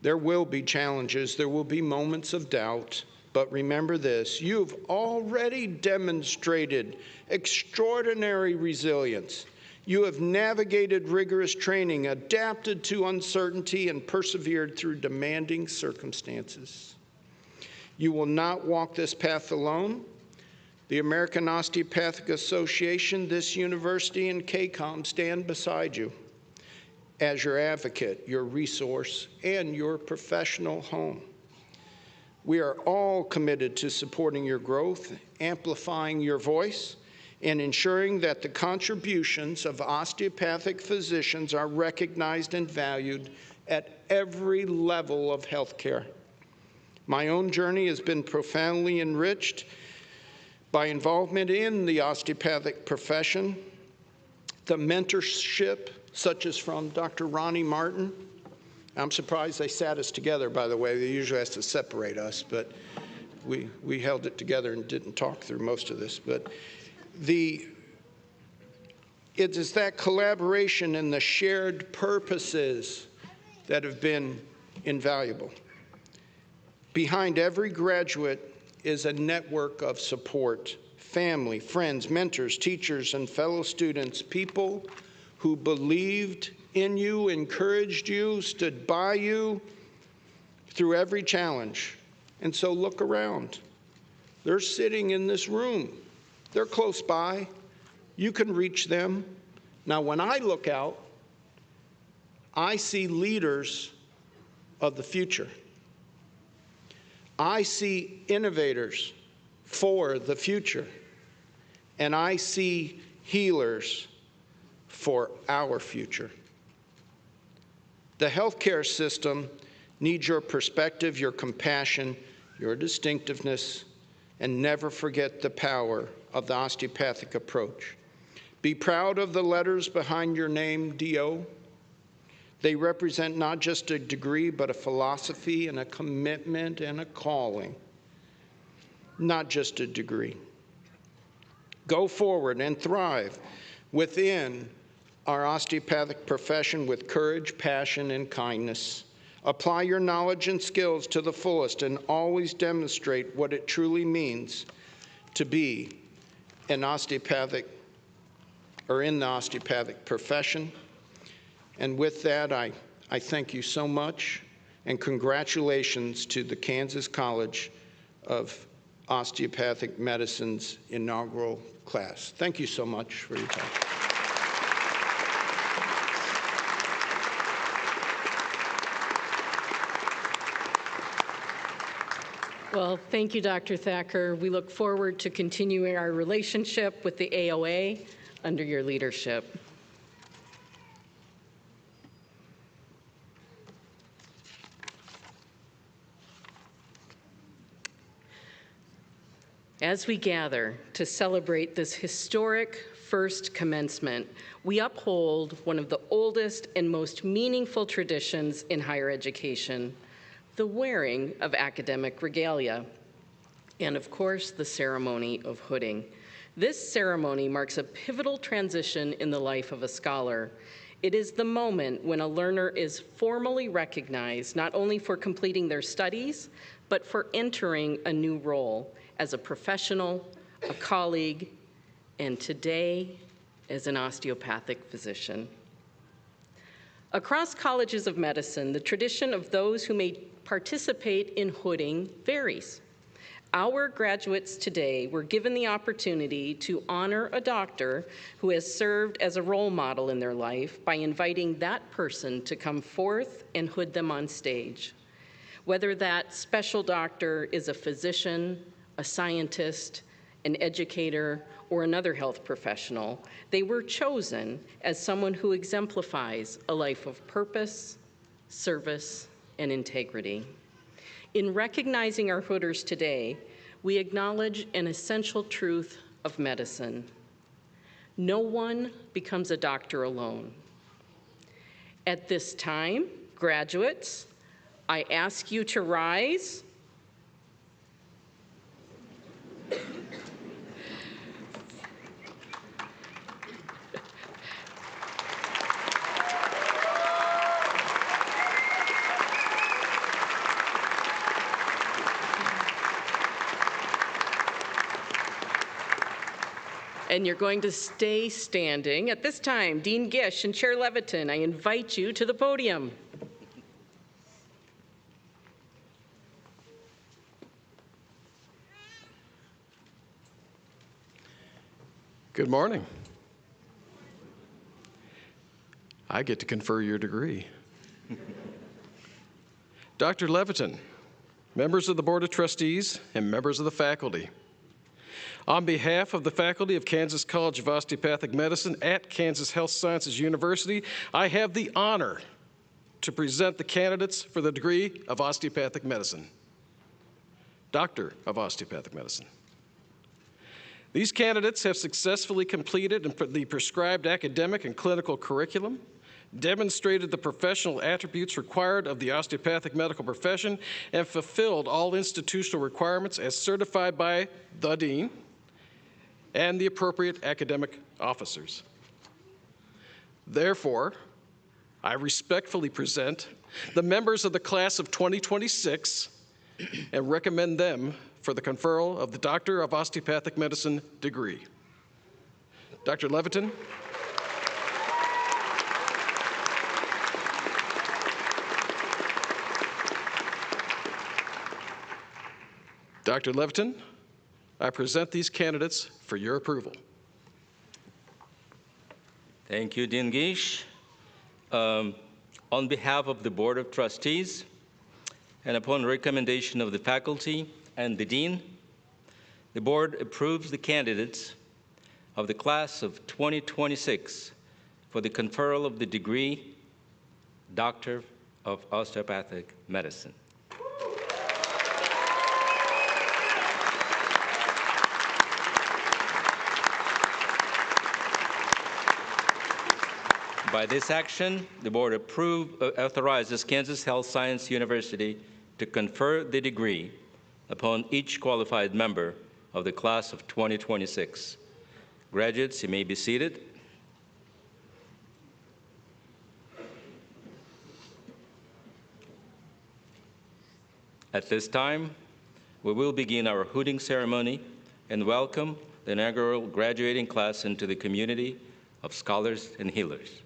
there will be challenges, there will be moments of doubt, but remember this: you've already demonstrated extraordinary resilience. You have navigated rigorous training, adapted to uncertainty, and persevered through demanding circumstances. You will not walk this path alone. The American Osteopathic Association, this university, and KCOM stand beside you as your advocate, your resource, and your professional home. We are all committed to supporting your growth, amplifying your voice, and ensuring that the contributions of osteopathic physicians are recognized and valued at every level of healthcare. My own journey has been profoundly enriched by involvement in the osteopathic profession, the mentorship, such as from Dr. Ronnie Martin. I'm surprised they sat us together, by the way. They usually has to separate us, but we held it together and didn't talk through most of this. But it is that collaboration and the shared purposes that have been invaluable. Behind every graduate is a network of support: family, friends, mentors, teachers, and fellow students, people who believed in you, encouraged you, stood by you through every challenge. And so look around. They're sitting in this room. They're close by. You can reach them. Now, when I look out, I see leaders of the future. I see innovators for the future. And I see healers for our future. The healthcare system needs your perspective, your compassion, your distinctiveness, and never forget the power of the osteopathic approach. Be proud of the letters behind your name, DO. They represent not just a degree, but a philosophy and a commitment and a calling. Not just a degree. Go forward and thrive within our osteopathic profession with courage, passion, and kindness. Apply your knowledge and skills to the fullest and always demonstrate what it truly means to be an osteopathic or in the osteopathic profession. And with that, I thank you so much, and congratulations to the Kansas College of Osteopathic Medicine's inaugural class. Thank you so much for your time. Well, thank you, Dr. Thacker. We look forward to continuing our relationship with the AOA under your leadership. As we gather to celebrate this historic first commencement, we uphold one of the oldest and most meaningful traditions in higher education: the wearing of academic regalia, and of course, the ceremony of hooding. This ceremony marks a pivotal transition in the life of a scholar. It is the moment when a learner is formally recognized not only for completing their studies, but for entering a new role as a professional, a colleague, and today, as an osteopathic physician. Across colleges of medicine, the tradition of those who may participate in hooding varies. Our graduates today were given the opportunity to honor a doctor who has served as a role model in their life by inviting that person to come forth and hood them on stage. Whether that special doctor is a physician, a scientist, an educator, or another health professional, they were chosen as someone who exemplifies a life of purpose, service, and integrity. In recognizing our hooders today, we acknowledge an essential truth of medicine. No one becomes a doctor alone. At this time, graduates, I ask you to rise. And you're going to stay standing. At this time, Dean Gish and Chair Leviton, I invite you to the podium. Good morning. I get to confer your degree. Dr. Leviton, members of the Board of Trustees, and members of the faculty, on behalf of the faculty of Kansas College of Osteopathic Medicine at Kansas Health Sciences University, I have the honor to present the candidates for the degree of Osteopathic Medicine, Doctor of Osteopathic Medicine. These candidates have successfully completed the prescribed academic and clinical curriculum, demonstrated the professional attributes required of the osteopathic medical profession, and fulfilled all institutional requirements as certified by the Dean and the appropriate academic officers. Therefore, I respectfully present the members of the class of 2026 and recommend them for the conferral of the Doctor of Osteopathic Medicine degree. Dr. Leviton. Dr. Leviton, I present these candidates for your approval. Thank you, Dean Gish. On behalf of the Board of Trustees, and upon recommendation of the faculty and the Dean, the Board approves the candidates of the class of 2026 for the conferral of the degree Doctor of Osteopathic Medicine. By this action, the Board authorizes Kansas Health Science University to confer the degree upon each qualified member of the class of 2026. Graduates, you may be seated. At this time, we will begin our hooding ceremony and welcome the inaugural graduating class into the community of scholars and healers.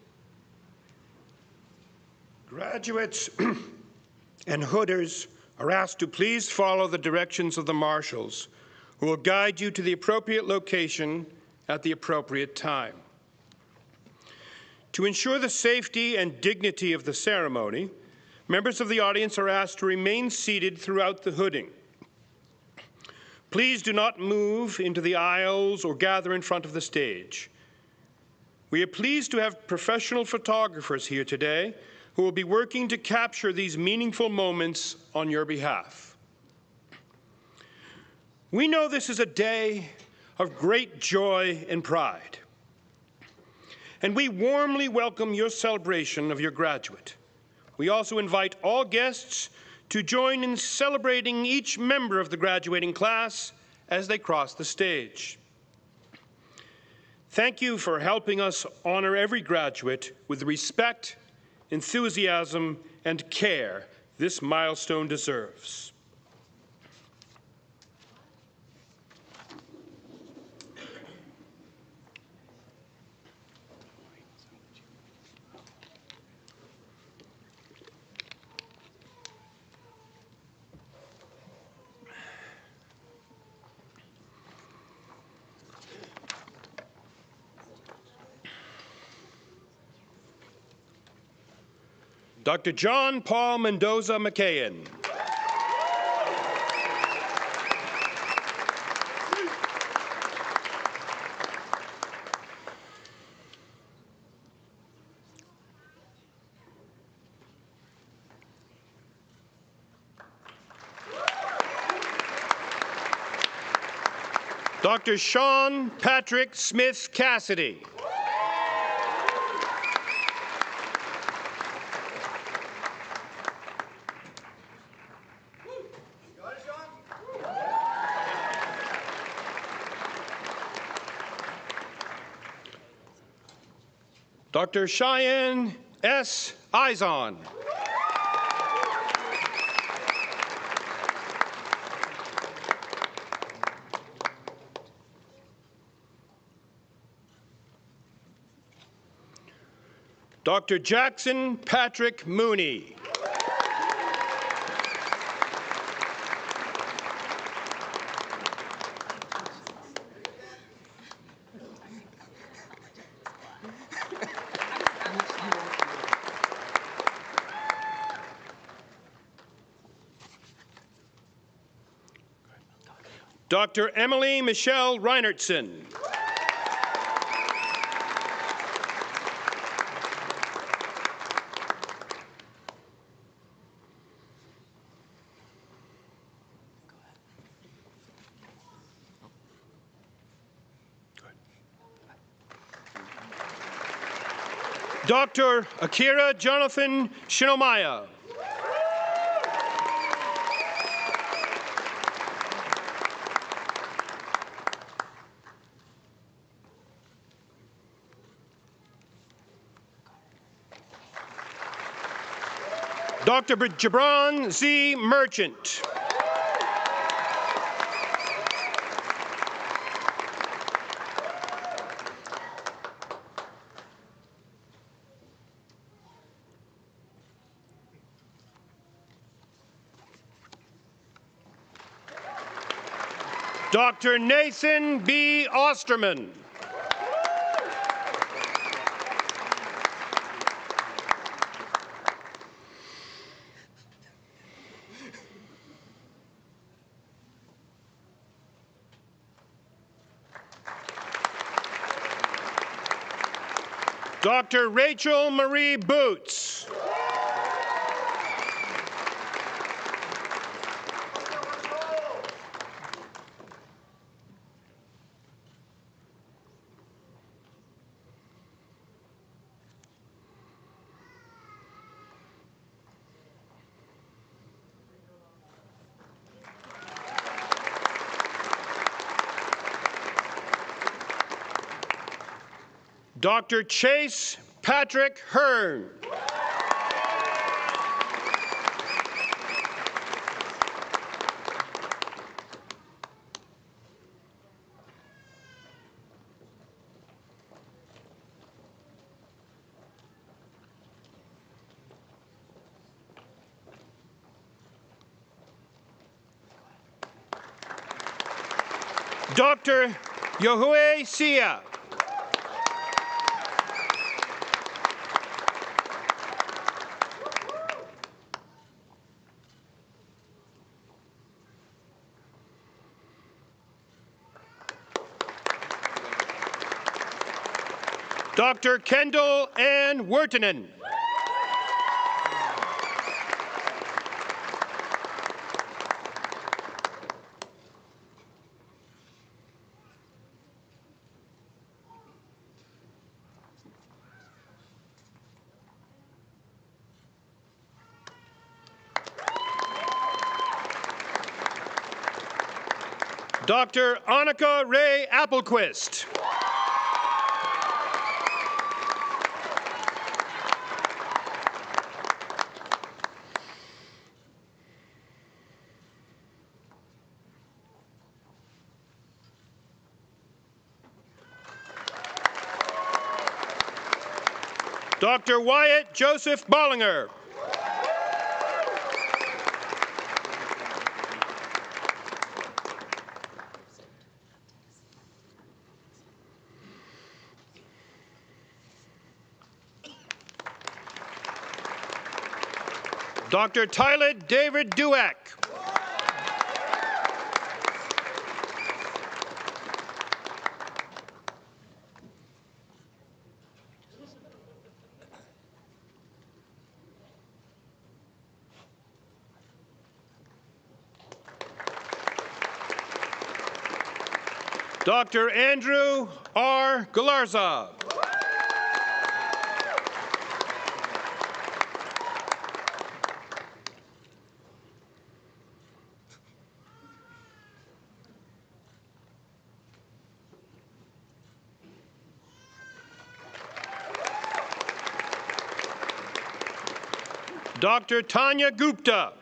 Graduates and hooders are asked to please follow the directions of the marshals, who will guide you to the appropriate location at the appropriate time. To ensure the safety and dignity of the ceremony, members of the audience are asked to remain seated throughout the hooding. Please do not move into the aisles or gather in front of the stage. We are pleased to have professional photographers here today who will be working to capture these meaningful moments on your behalf. We know this is a day of great joy and pride, and we warmly welcome your celebration of your graduate. We also invite all guests to join in celebrating each member of the graduating class as they cross the stage. Thank you for helping us honor every graduate with respect, enthusiasm, and care this milestone deserves. Dr. John Paul Mendoza McCain. Dr. Sean Patrick Smith Cassidy. Dr. Cheyenne S. Izon. Dr. Jackson Patrick Mooney. Dr. Emily Michelle Reinertson. Dr. Akira Jonathan Shinomaya. Dr. Jabron Z. Merchant. Dr. Nathan B. Osterman. Dr. Rachel Marie Boots. Dr. Chase Patrick Hearn. Dr. Yohue Sia. Dr. Kendall Ann Wertinen. Dr. Annika Ray Applequist. Dr. Wyatt Joseph Bollinger. Dr. Tyler David Dueck. Dr. Andrew R. Galarza. Dr. Tanya Gupta.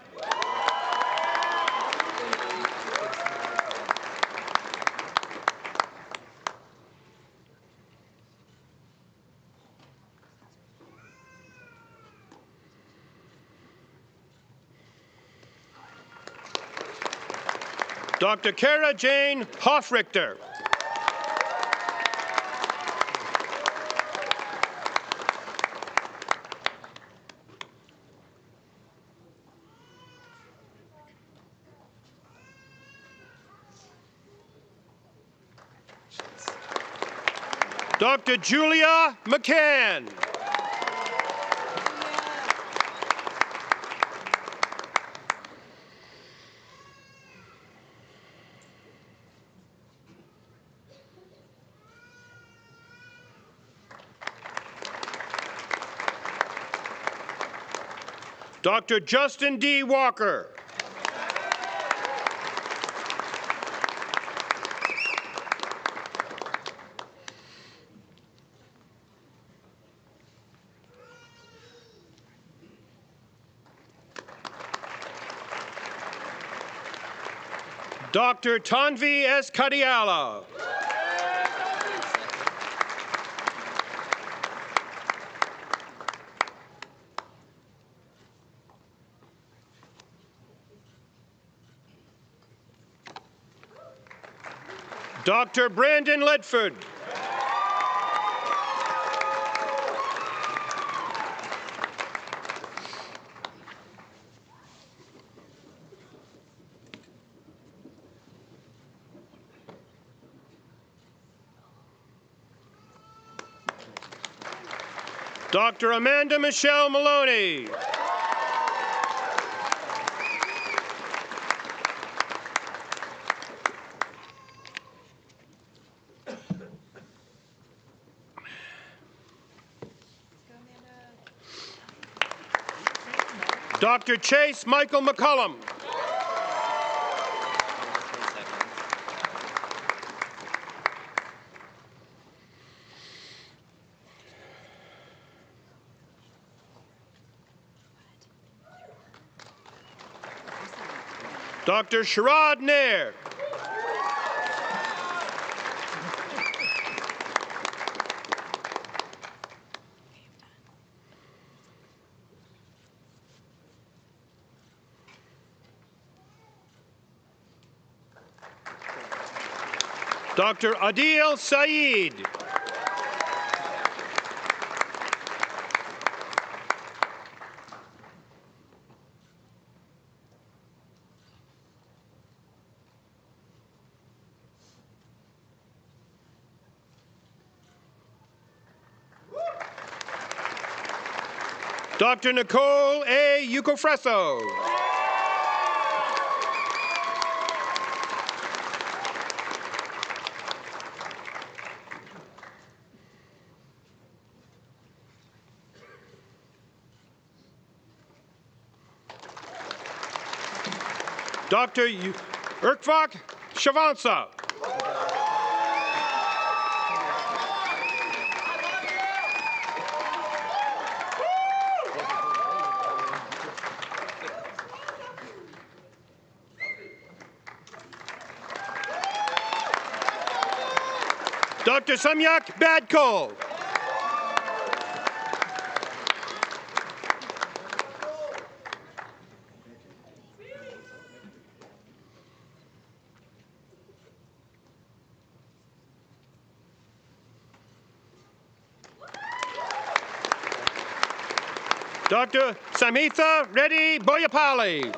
Dr. Kara Jane Hoffrichter. Dr. Julia McCann. Dr. Justin D. Walker. Dr. Tanvi S. Kadiala. Dr. Brandon Ledford. Dr. Amanda Michelle Maloney. Dr. Chase Michael McCullum. Dr. Sharad Nair. Dr. Adil Saeed. Dr. Nicole A. Ucofreso. Dr. Urkvak Shavansa. Dr. Samyak Badkol. Dr. Samitha Reddy Boyapalli.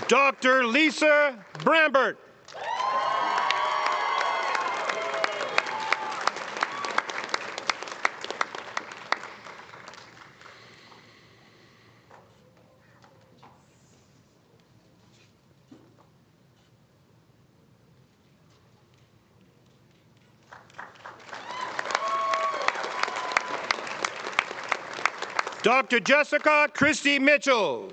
Dr. Lisa Brambert. Dr. Jessica Christie Mitchell.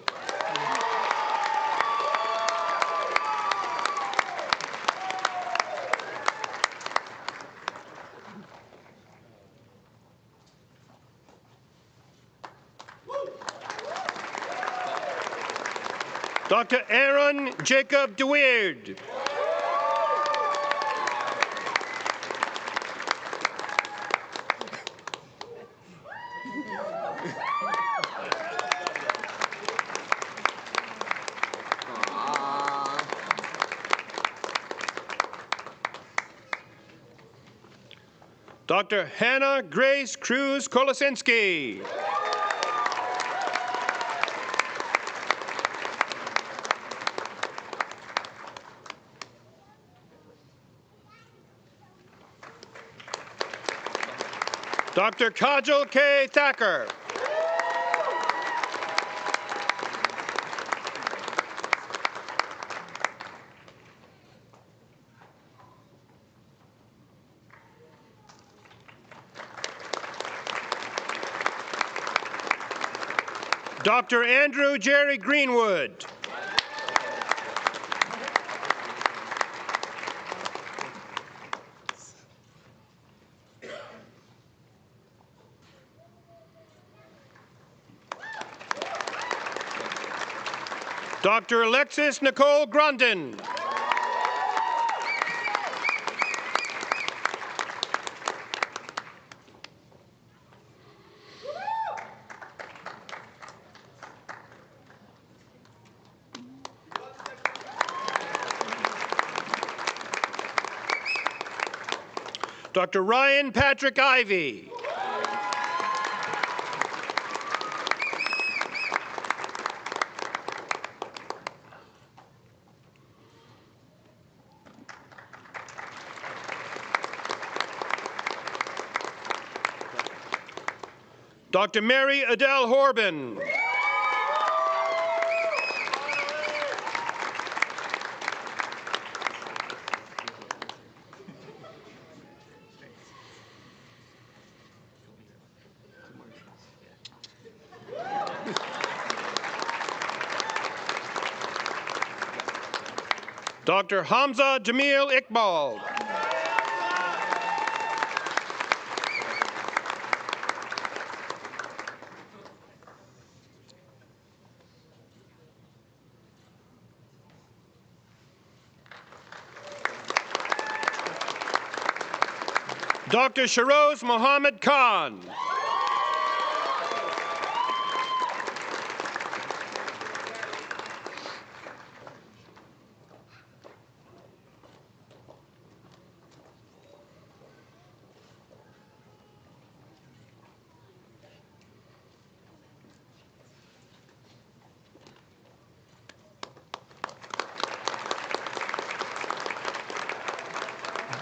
Dr. Aaron Jacob DeWeerd. Dr. Hannah Grace Cruz Kolosinski. Dr. Kajal K. Thacker. Dr. Andrew Jerry Greenwood. Dr. Alexis Nicole Grundon. Dr. Ryan Patrick Ivey. Dr. Mary Adele Horban. Dr. Hamza Jamil Iqbal. Dr. Sharoz Mohammed Khan.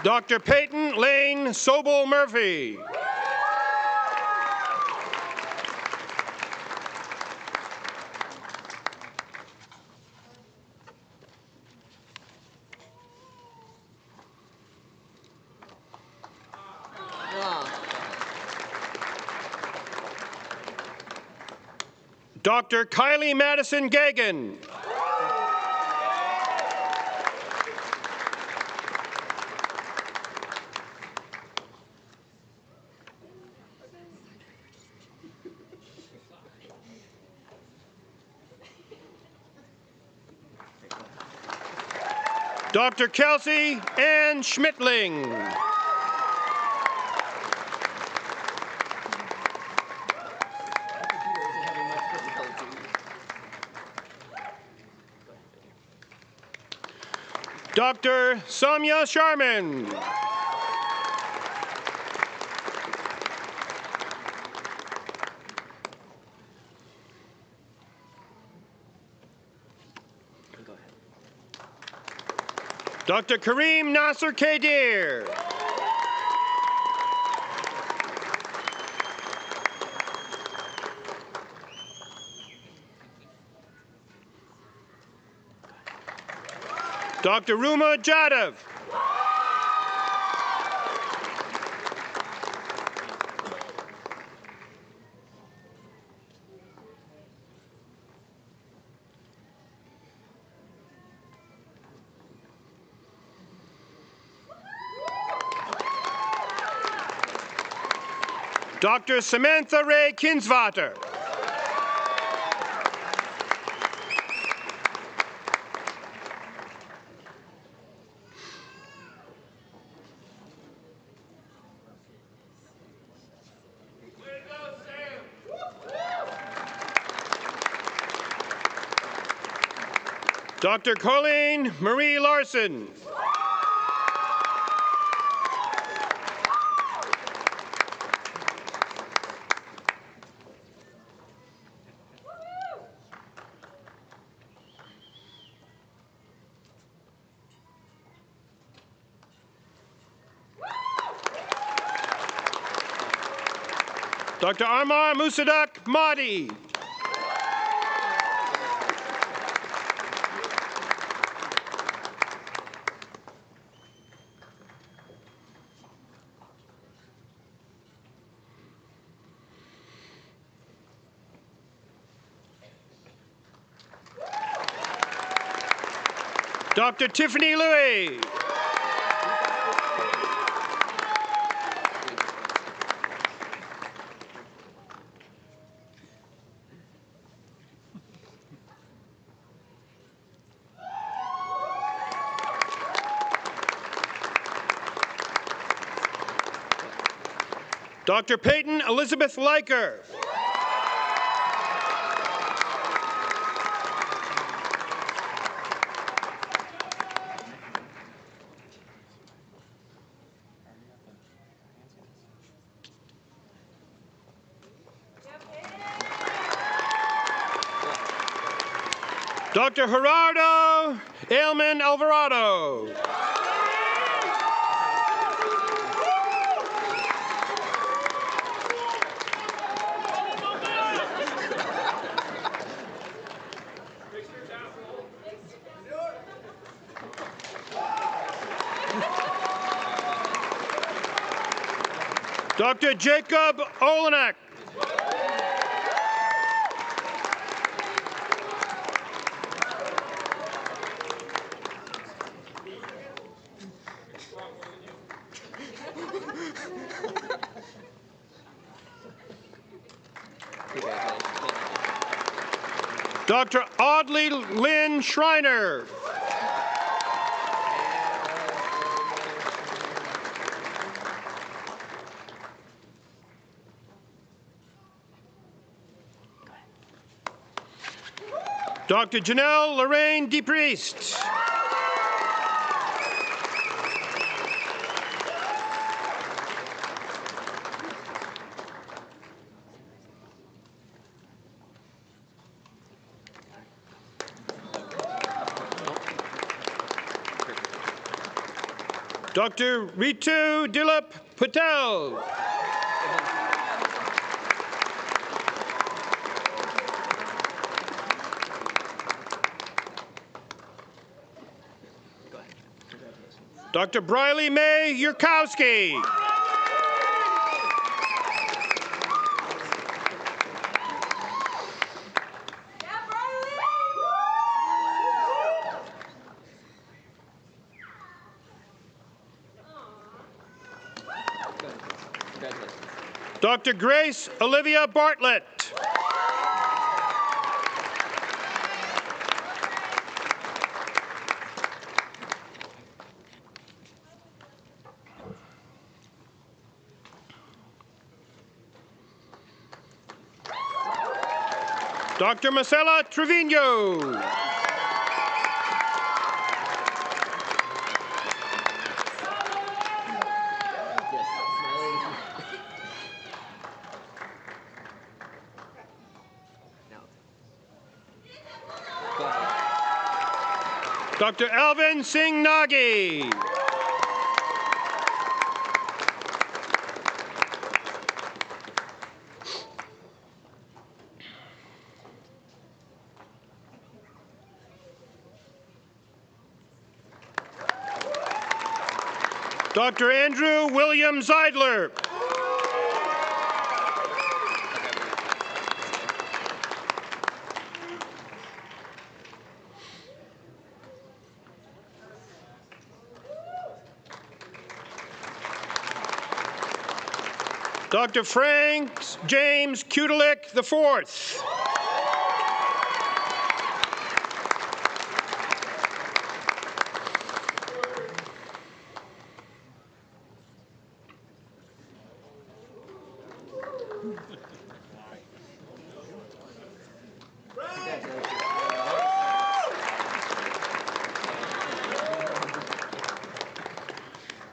Dr. Peyton Lane Sobel Murphy. Dr. Kylie Madison Gagan. Dr. Kelsey Ann Schmittling. Dr. Soumya Sharman. Dr. Kareem Nasser Kadir. Dr. Ruma Jadav. Dr. Samantha Ray Kinsvater. Dr. Colleen Marie Larson. Dr. Armar Musadak Mahdi. Dr. Tiffany Louie. Dr. Peyton Elizabeth Leiker. Dr. Gerardo Ailman Alvarado. Dr. Jacob Olenek. Dr. Audley Lynn Schreiner. Dr. Janelle Lorraine DePriest. Dr. Ritu Dilip Patel. Dr. Briley May Yurkowski. Dr. Grace Olivia Bartlett. Dr. Marcela Trevino. Dr. Alvin Singh Nagy. Dr. Andrew William Zeidler. Dr. Frank James Kudelik IV.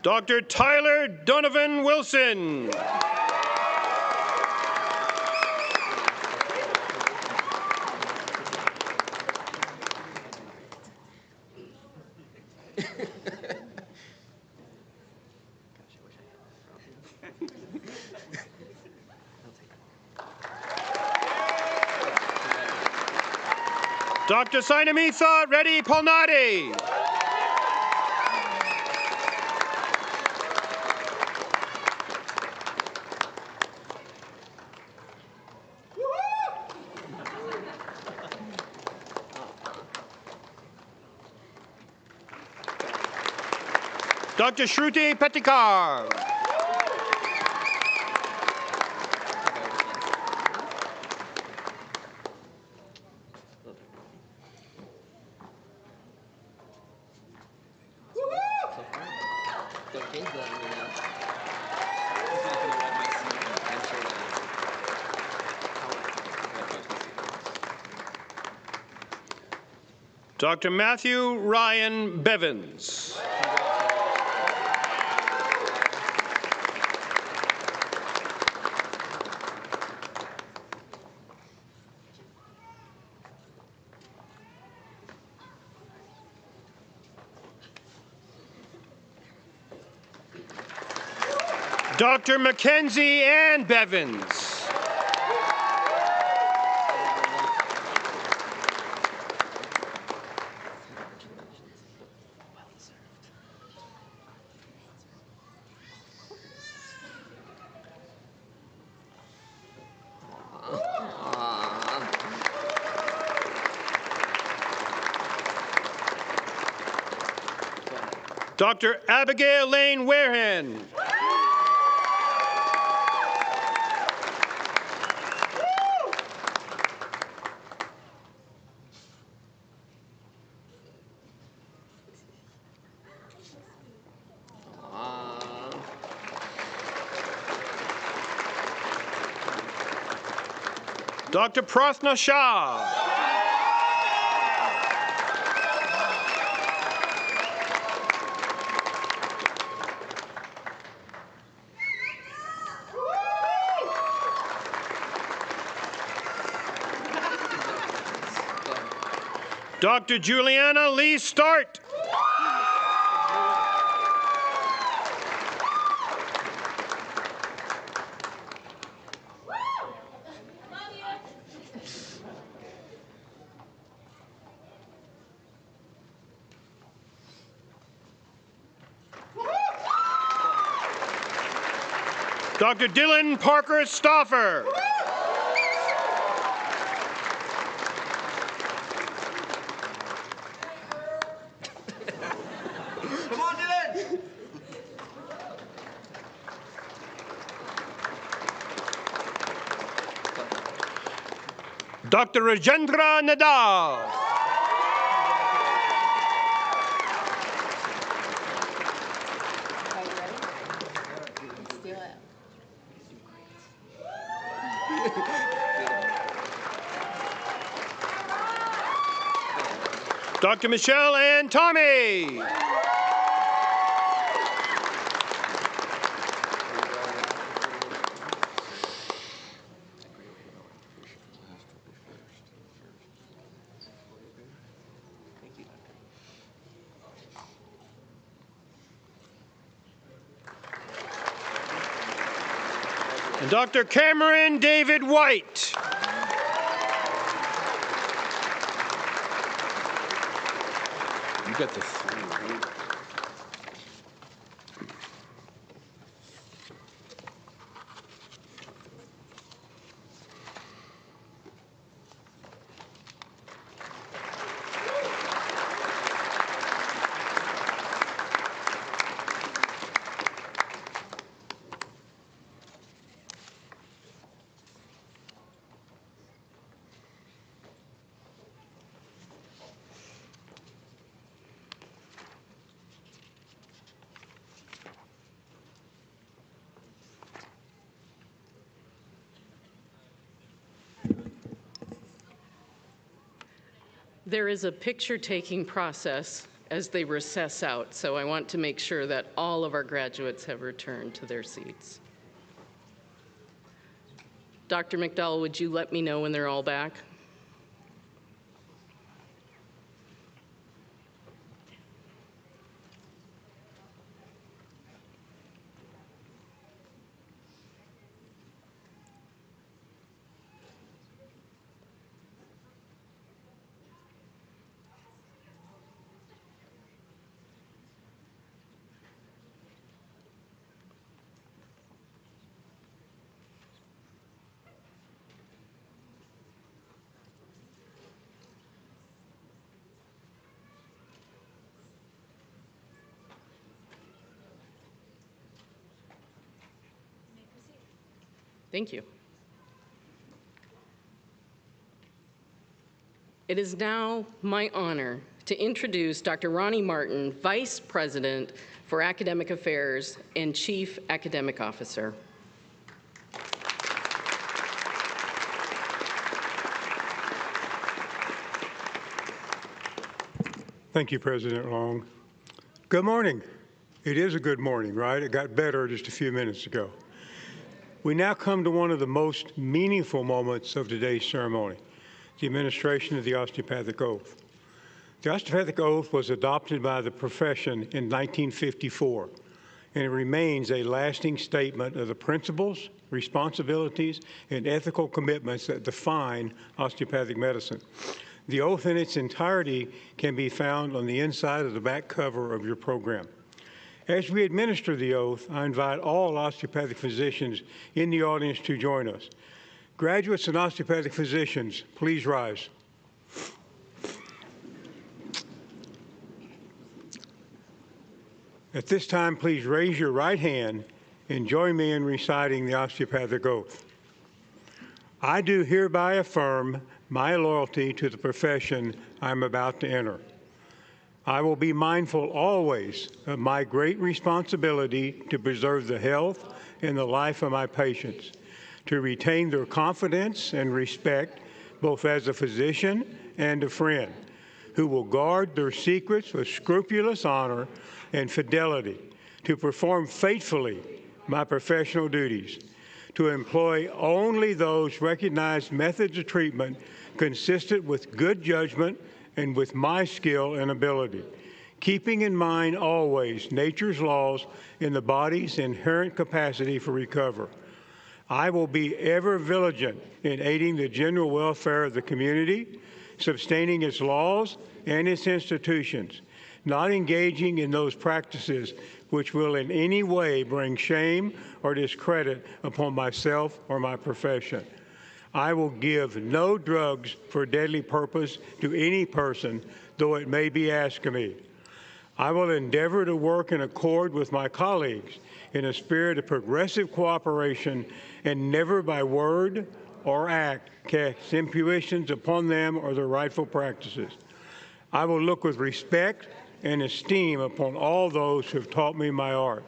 Dr. Tyler Donovan Wilson. Dr. Sinamitha Reddy Palnati. Dr. Shruti Petikar. Dr. Matthew Ryan Bevins. Dr. Mackenzie Ann Bevins. Dr. Abigail Lane Warehan. Dr. Prasna Shah. Dr. Juliana Lee Start. Dr. Dylan Parker Stauffer. Come on, Dylan! Dr. Rajendra Nadal. Dr. Michelle Ann Tommy. And Dr. Cameron David White. You got this. There is a picture-taking process as they recess out, so I want to make sure that all of our graduates have returned to their seats. Dr. McDowell, would you let me know when they're all back? Thank you. It is now my honor to introduce Dr. Ronnie Martin, Vice President for Academic Affairs and Chief Academic Officer. Thank you, President Long. Good morning. It is a good morning, right? It got better just a few minutes ago. We now come to one of the most meaningful moments of today's ceremony, the administration of the Osteopathic Oath. The Osteopathic Oath was adopted by the profession in 1954, and it remains a lasting statement of the principles, responsibilities, and ethical commitments that define osteopathic medicine. The oath in its entirety can be found on the inside of the back cover of your program. As we administer the oath, I invite all osteopathic physicians in the audience to join us. Graduates and osteopathic physicians, please rise. At this time, please raise your right hand and join me in reciting the osteopathic oath. I do hereby affirm my loyalty to the profession I'm about to enter. I will be mindful always of my great responsibility to preserve the health and the life of my patients, to retain their confidence and respect, both as a physician and a friend, who will guard their secrets with scrupulous honor and fidelity, to perform faithfully my professional duties, to employ only those recognized methods of treatment consistent with good judgment and with my skill and ability, keeping in mind always nature's laws and the body's inherent capacity for recovery. I will be ever vigilant in aiding the general welfare of the community, sustaining its laws and its institutions, not engaging in those practices which will in any way bring shame or discredit upon myself or my profession. I will give no drugs for deadly purpose to any person, though it may be asked of me. I will endeavor to work in accord with my colleagues in a spirit of progressive cooperation and never by word or act cast impositions upon them or their rightful practices. I will look with respect and esteem upon all those who have taught me my art.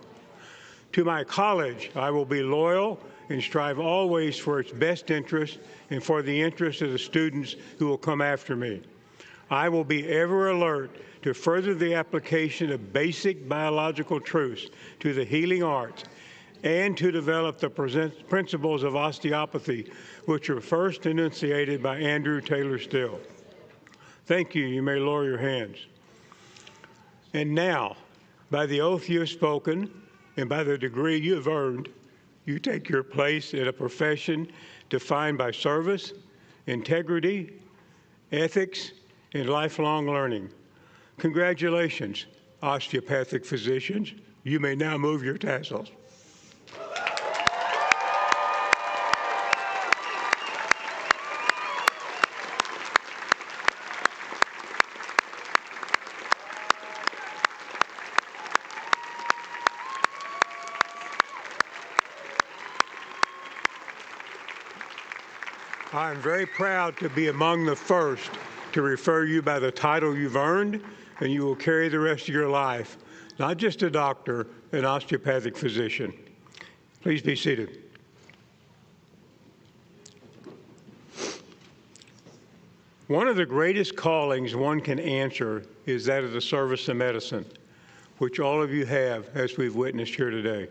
To my college, I will be loyal and strive always for its best interest and for the interest of the students who will come after me. I will be ever alert to further the application of basic biological truths to the healing arts and to develop the principles of osteopathy, which were first enunciated by Andrew Taylor Still. Thank you. You may lower your hands. And now, by the oath you have spoken and by the degree you have earned, you take your place in a profession defined by service, integrity, ethics, and lifelong learning. Congratulations, osteopathic physicians. You may now move your tassels. I'm very proud to be among the first to refer you by the title you've earned, and you will carry the rest of your life, not just a doctor, an osteopathic physician. Please be seated. One of the greatest callings one can answer is that of the service of medicine, which all of you have, as we've witnessed here today.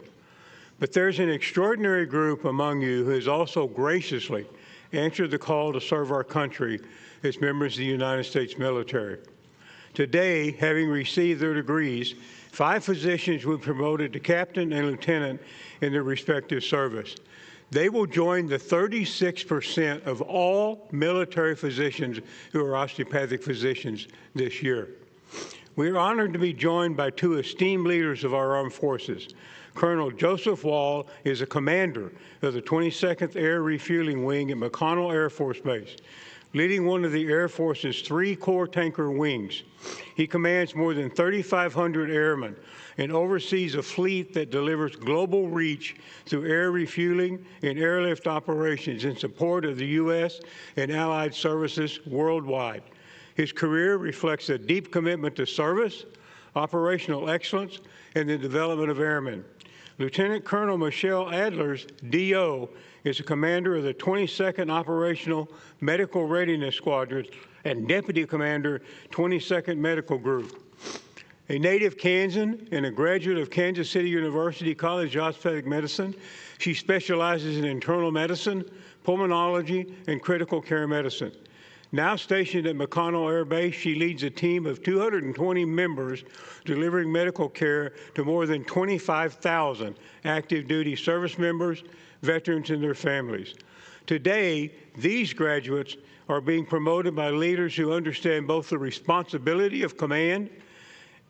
But there's an extraordinary group among you who has also graciously answered the call to serve our country as members of the United States military. Today, having received their degrees, 5 physicians were promoted to captain and lieutenant in their respective service. They will join the 36% of all military physicians who are osteopathic physicians this year. We are honored to be joined by 2 esteemed leaders of our armed forces. Colonel Joseph Wall is a commander of the 22nd Air Refueling Wing at McConnell Air Force Base, leading one of the Air Force's 3 core tanker wings. He commands more than 3,500 airmen and oversees a fleet that delivers global reach through air refueling and airlift operations in support of the U.S. and allied services worldwide. His career reflects a deep commitment to service, operational excellence, and the development of airmen. Lieutenant Colonel Michelle Adler's DO is a commander of the 22nd Operational Medical Readiness Squadron and Deputy Commander, 22nd Medical Group. A native Kansan and a graduate of Kansas City University College of Osteopathic Medicine, she specializes in internal medicine, pulmonology, and critical care medicine. Now stationed at McConnell Air Base, she leads a team of 220 members delivering medical care to more than 25,000 active duty service members, veterans, and their families. Today, these graduates are being promoted by leaders who understand both the responsibility of command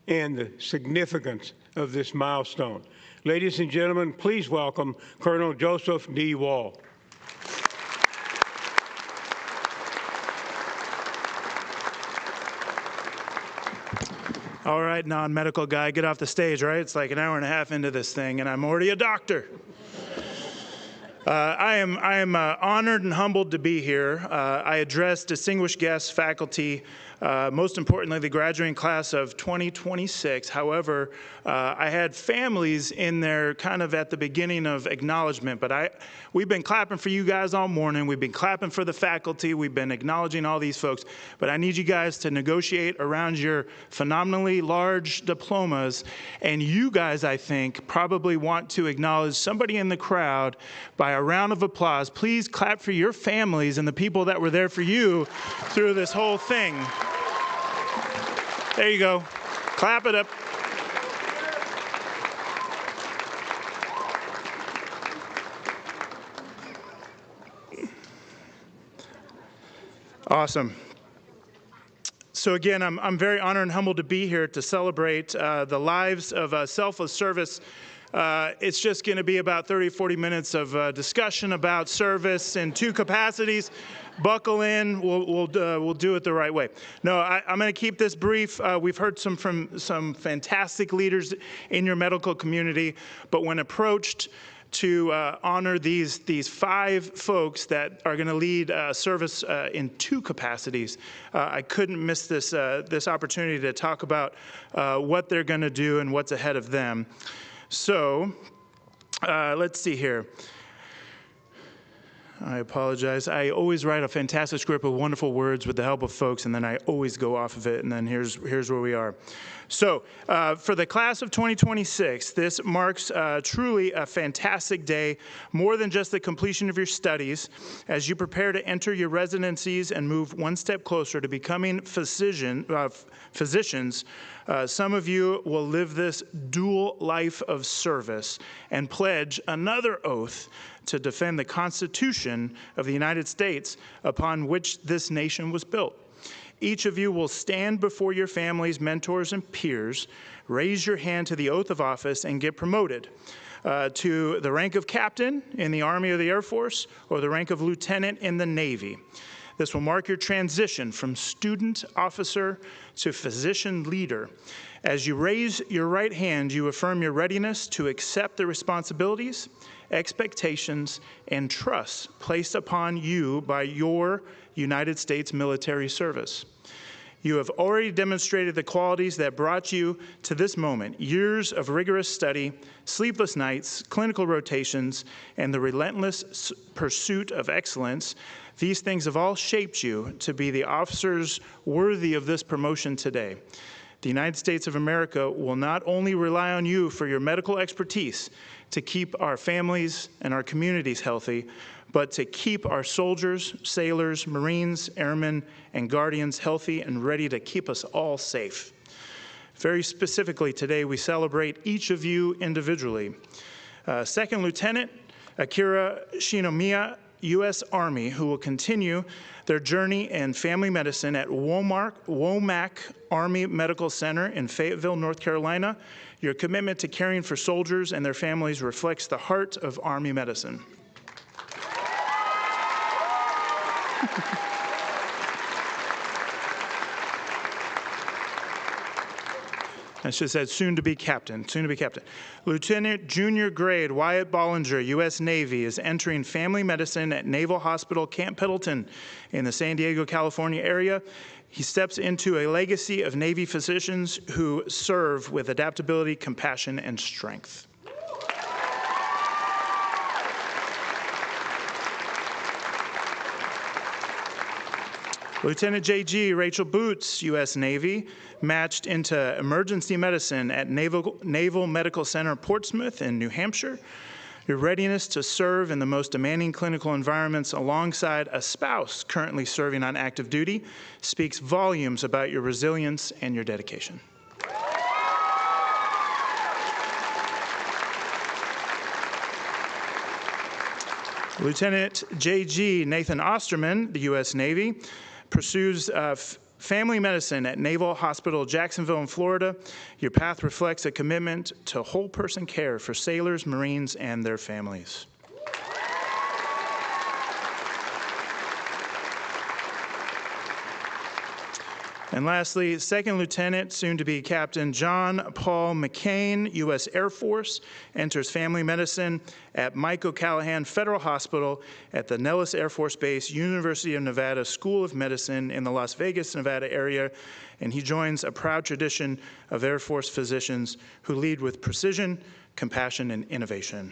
and the significance of this milestone. Ladies and gentlemen, please welcome Colonel Joseph D. Wall. All right, non-medical guy, get off the stage, right? It's like an hour and a half into this thing, and I'm already a doctor. I am honored and humbled to be here. I address distinguished guests, faculty, most importantly, the graduating class of 2026. However, I had families in there kind of at the beginning of acknowledgement, but we've been clapping for you guys all morning. We've been clapping for the faculty. We've been acknowledging all these folks, but I need you guys to negotiate around your phenomenally large diplomas, and you guys, I think, probably want to acknowledge somebody in the crowd by a round of applause. Please clap for your families and the people that were there for you through this whole thing. There you go. Clap it up. Awesome. So again, I'm very honored and humbled to be here to celebrate the lives of selfless service. It's just going to be about 30, 40 minutes of discussion about service in 2 capacities. Buckle in. We'll do it the right way. No, I'm going to keep this brief. We've heard from some fantastic leaders in your medical community, but when approached to honor these 5 folks that are going to lead service in 2 capacities, I couldn't miss this opportunity to talk about what they're going to do and what's ahead of them. So let's see here. I apologize. I always write a fantastic script with wonderful words with the help of folks, and then I always go off of it, and then here's where we are. So for the class of 2026, this marks truly a fantastic day, more than just the completion of your studies. As you prepare to enter your residencies and move one step closer to becoming physicians, some of you will live this dual life of service and pledge another oath to defend the Constitution of the United States upon which this nation was built. Each of you will stand before your families, mentors, and peers, raise your hand to the oath of office, and get promoted to the rank of captain in the Army or the Air Force, or the rank of lieutenant in the Navy. This will mark your transition from student officer to physician leader. As you raise your right hand, you affirm your readiness to accept the responsibilities, expectations, and trusts placed upon you by your United States military service. You have already demonstrated the qualities that brought you to this moment: years of rigorous study, sleepless nights, clinical rotations, and the relentless pursuit of excellence. These things have all shaped you to be the officers worthy of this promotion today. The United States of America will not only rely on you for your medical expertise to keep our families and our communities healthy, but to keep our soldiers, sailors, Marines, airmen, and guardians healthy and ready to keep us all safe. Very specifically today, we celebrate each of you individually. Second Lieutenant Akira Shinomiya, U.S. Army, who will continue their journey in family medicine at Womack Army Medical Center in Fayetteville, North Carolina. Your commitment to caring for soldiers and their families reflects the heart of Army medicine. I should have said soon to be captain, soon to be captain. Lieutenant Junior Grade Wyatt Bollinger, U.S. Navy, is entering family medicine at Naval Hospital Camp Pendleton in the San Diego, California area. He steps into a legacy of Navy physicians who serve with adaptability, compassion, and strength. Lieutenant J.G. Rachel Boots, U.S. Navy, matched into emergency medicine at Naval Medical Center Portsmouth in New Hampshire. Your readiness to serve in the most demanding clinical environments alongside a spouse currently serving on active duty speaks volumes about your resilience and your dedication. Lieutenant J.G. Nathan Osterman, the U.S. Navy, pursues family medicine at Naval Hospital Jacksonville in Florida. Your path reflects a commitment to whole person care for sailors, Marines, and their families. And lastly, Second Lieutenant, soon to be Captain John Paul McCain, U.S. Air Force, enters family medicine at Mike O'Callahan Federal Hospital at the Nellis Air Force Base, University of Nevada School of Medicine in the Las Vegas, Nevada area. And he joins a proud tradition of Air Force physicians who lead with precision, compassion, and innovation.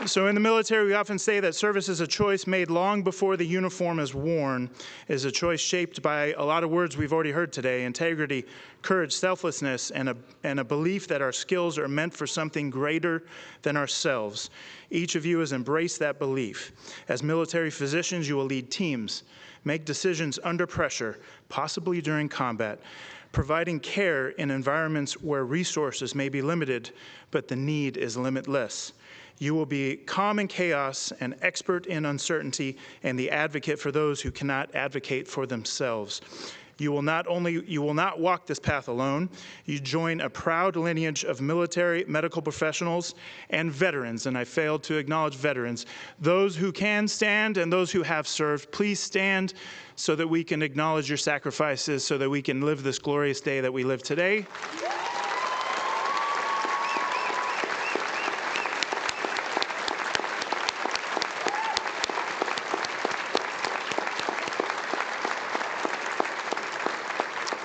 So in the military, we often say that service is a choice made long before the uniform is worn, is a choice shaped by a lot of words we've already heard today: integrity, courage, selflessness, and a belief that our skills are meant for something greater than ourselves. Each of you has embraced that belief. As military physicians, you will lead teams, make decisions under pressure, possibly during combat, providing care in environments where resources may be limited, but the need is limitless. You will be calm in chaos, an expert in uncertainty, and the advocate for those who cannot advocate for themselves. You will not walk this path alone. You join a proud lineage of military, medical professionals, and veterans, and I failed to acknowledge veterans. Those who can stand and those who have served, please stand so that we can acknowledge your sacrifices, so that we can live this glorious day that we live today.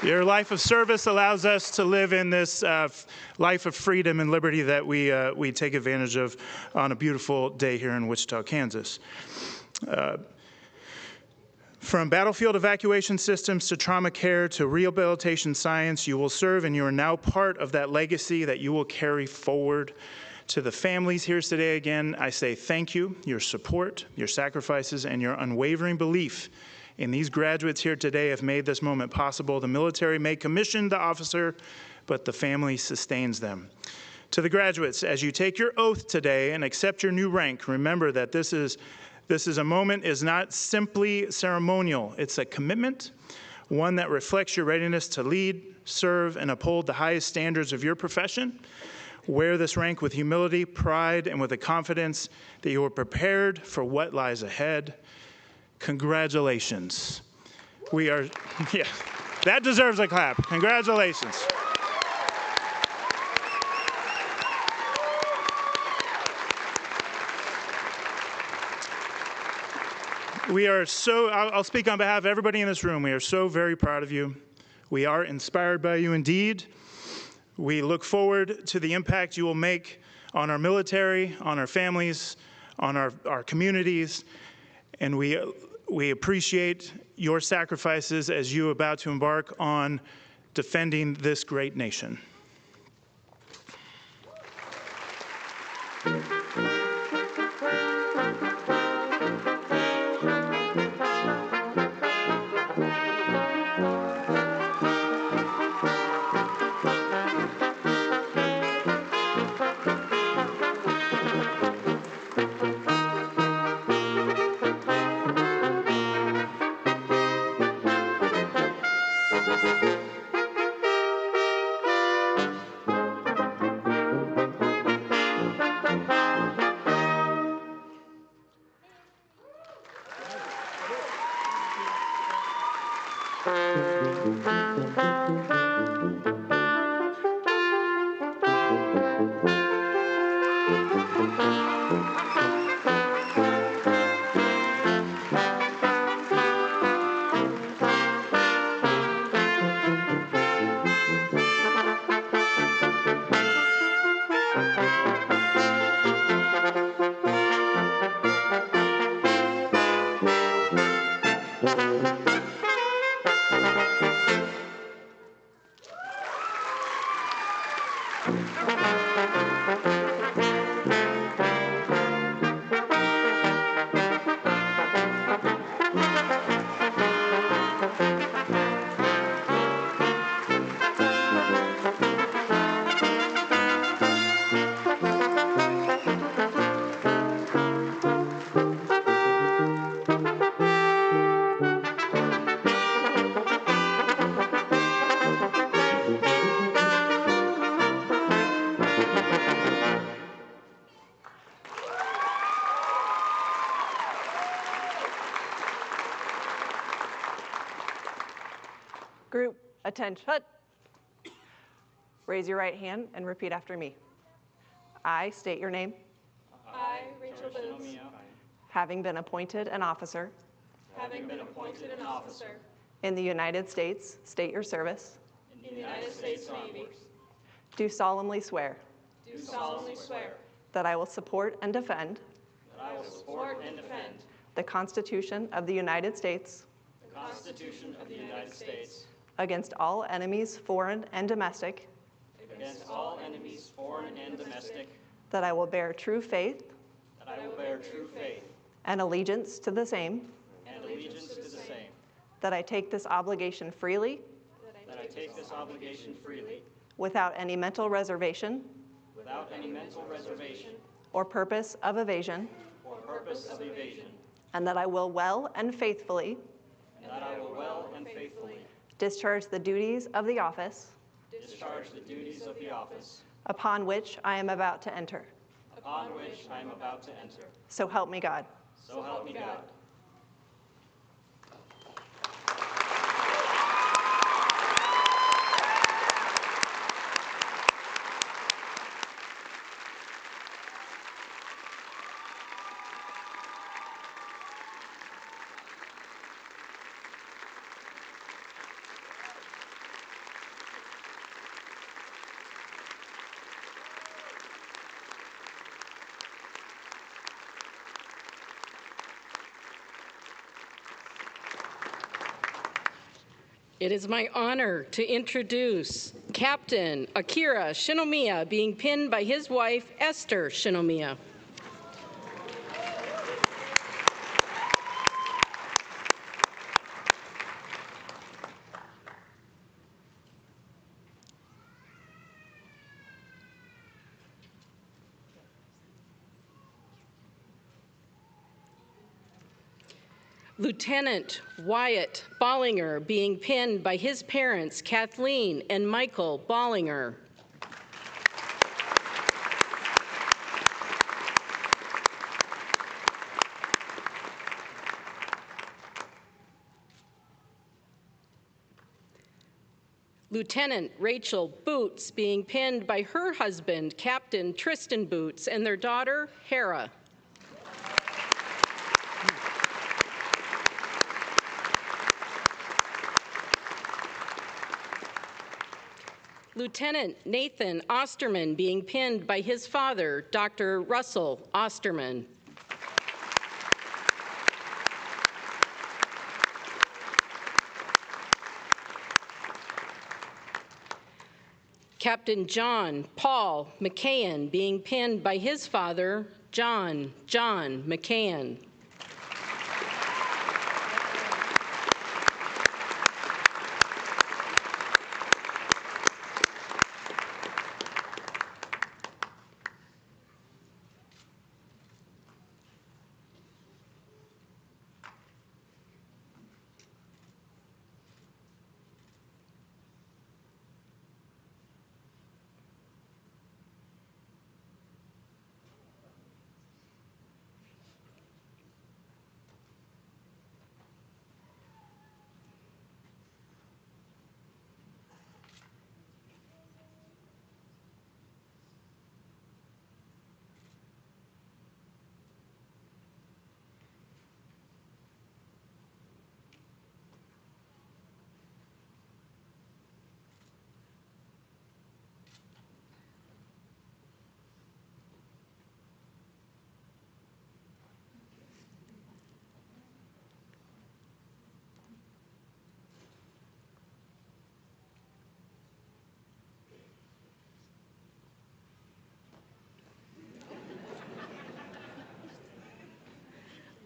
Your life of service allows us to live in this life of freedom and liberty that we take advantage of on a beautiful day here in Wichita, Kansas. From battlefield evacuation systems to trauma care to rehabilitation science, you will serve, and you are now part of that legacy that you will carry forward. To the families here today, again, I say thank you. Your support, your sacrifices, and your unwavering belief in these graduates here today have made this moment possible. The military may commission the officer, but the family sustains them. To the graduates, as you take your oath today and accept your new rank, remember that this is a moment is not simply ceremonial. It's a commitment, one that reflects your readiness to lead, serve, and uphold the highest standards of your profession. Wear this rank with humility, pride, and with the confidence that you are prepared for what lies ahead. Congratulations. Yeah, that deserves a clap. Congratulations. We are I'll speak on behalf of everybody in this room. We are so very proud of you. We are inspired by you indeed. We look forward to the impact you will make on our military, on our families, on our communities, and we appreciate your sacrifices as you are about to embark on defending this great nation. Group, attention. Raise your right hand and repeat after me. I state your name. I, Rachel Boots, Having been appointed an officer in the United States, state your service. in the United States Navy, Do solemnly swear do solemnly swear that I will support and defend that I will support and defend the Constitution of the United States the Constitution of the United States against all enemies, foreign and domestic, against all enemies, foreign and domestic, that I will bear true faith that I will bear true faith and allegiance to the same, and allegiance to the same, that I take this obligation freely that I take this obligation freely without any mental reservation without any mental reservation or purpose of evasion, or purpose of evasion, and that I will well and faithfully and that I will well and faithfully discharge the duties of the office discharge the duties of the office upon which I am about to enter. upon which I am about to enter. So help me God. So help me God. It is my honor to introduce Captain Akira Shinomiya, being pinned by his wife, Esther Shinomiya. Lieutenant Wyatt Bollinger, being pinned by his parents, Kathleen and Michael Bollinger. Lieutenant Rachel Boots, being pinned by her husband, Captain Tristan Boots, and their daughter, Hera. Lieutenant Nathan Osterman, being pinned by his father, Dr. Russell Osterman. Captain John Paul McCann, being pinned by his father, John McCann.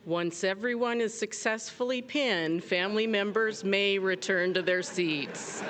Once everyone is successfully pinned, family members may return to their seats.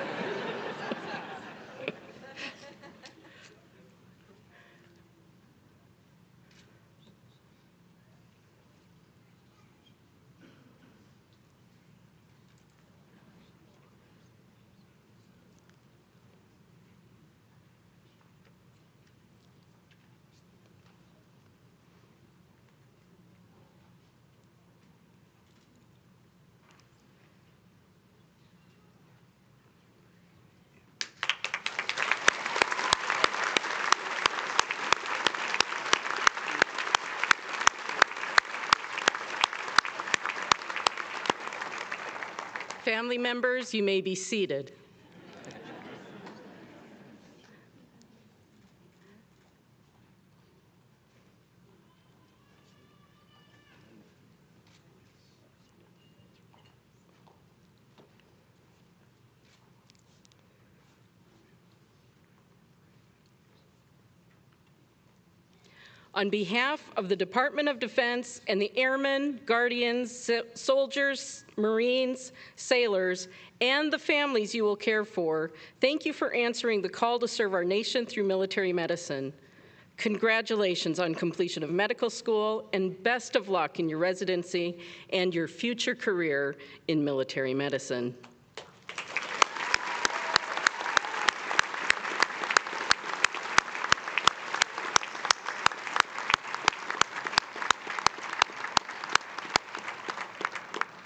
Family members, you may be seated. On behalf of the Department of Defense and the airmen, guardians, soldiers, Marines, sailors, and the families you will care for, thank you for answering the call to serve our nation through military medicine. Congratulations on completion of medical school, and best of luck in your residency and your future career in military medicine.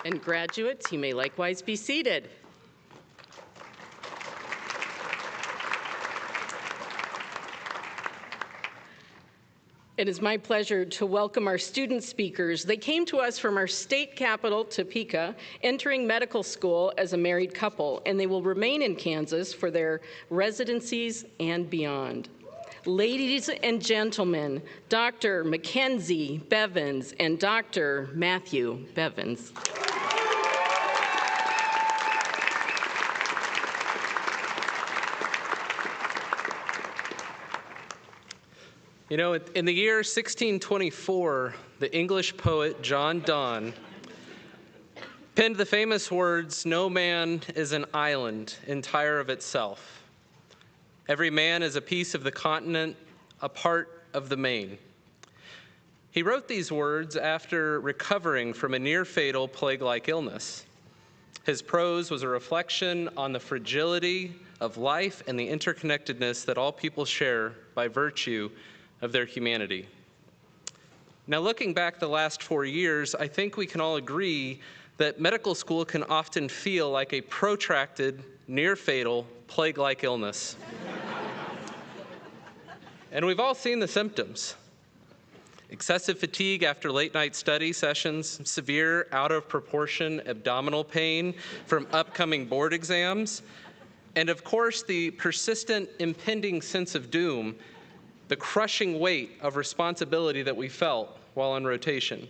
And graduates, you may likewise be seated. It is my pleasure to welcome our student speakers. They came to us from our state capital, Topeka, entering medical school as a married couple, and they will remain in Kansas for their residencies and beyond. Ladies and gentlemen, Dr. Mackenzie Bevins and Dr. Matthew Bevins. You know, in the year 1624, the English poet John Donne penned the famous words, "No man is an island entire of itself. Every man is a piece of the continent, a part of the main." He wrote these words after recovering from a near-fatal plague-like illness. His prose was a reflection on the fragility of life and the interconnectedness that all people share by virtue of their humanity. Now, looking back the last 4 years, I think we can all agree that medical school can often feel like a protracted, near-fatal, plague-like illness. And we've all seen the symptoms. Excessive fatigue after late-night study sessions, severe, out-of-proportion abdominal pain from upcoming board exams, and of course, the persistent, impending sense of doom, the crushing weight of responsibility that we felt while on rotation.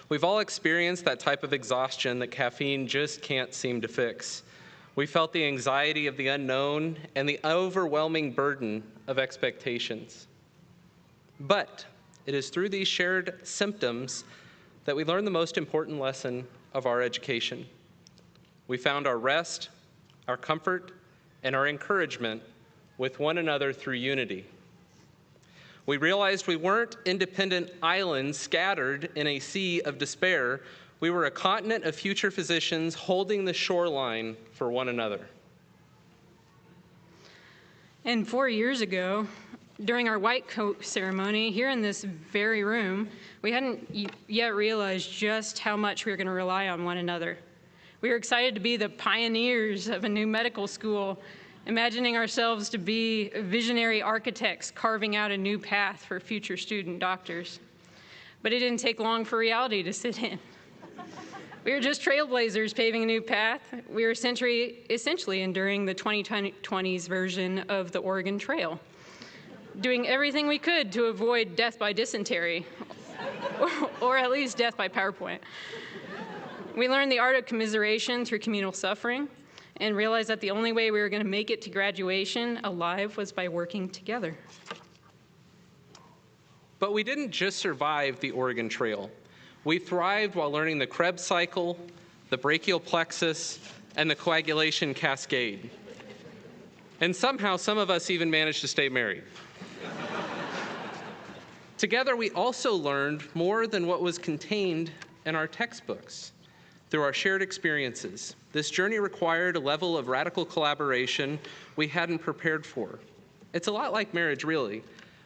We've all experienced that type of exhaustion that caffeine just can't seem to fix. We felt the anxiety of the unknown and the overwhelming burden of expectations. But it is through these shared symptoms that we learn the most important lesson of our education. We found our rest, our comfort, and our encouragement with one another through unity. We realized we weren't independent islands scattered in a sea of despair. We were a continent of future physicians holding the shoreline for one another. And 4 years ago, during our white coat ceremony here in this very room, we hadn't yet realized just how much we were going to rely on one another. We were excited to be the pioneers of a new medical school, imagining ourselves to be visionary architects carving out a new path for future student doctors. But it didn't take long for reality to sit in. We were just trailblazers paving a new path. We were essentially enduring the 2020s version of the Oregon Trail, doing everything we could to avoid death by dysentery, or at least death by PowerPoint. We learned the art of commiseration through communal suffering, and realized that the only way we were going to make it to graduation alive was by working together. But we didn't just survive the Oregon Trail. We thrived while learning the Krebs cycle, the brachial plexus, and the coagulation cascade. And somehow, some of us even managed to stay married. Together, we also learned more than what was contained in our textbooks through our shared experiences. This journey required a level of radical collaboration we hadn't prepared for. It's a lot like marriage, really.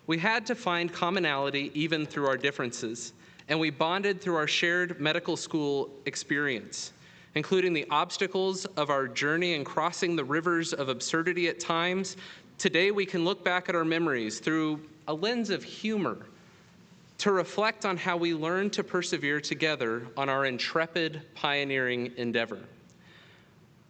We had to find commonality even through our differences, and we bonded through our shared medical school experience, including the obstacles of our journey and crossing the rivers of absurdity at times. Today, we can look back at our memories through a lens of humor to reflect on how we learned to persevere together on our intrepid, pioneering endeavor.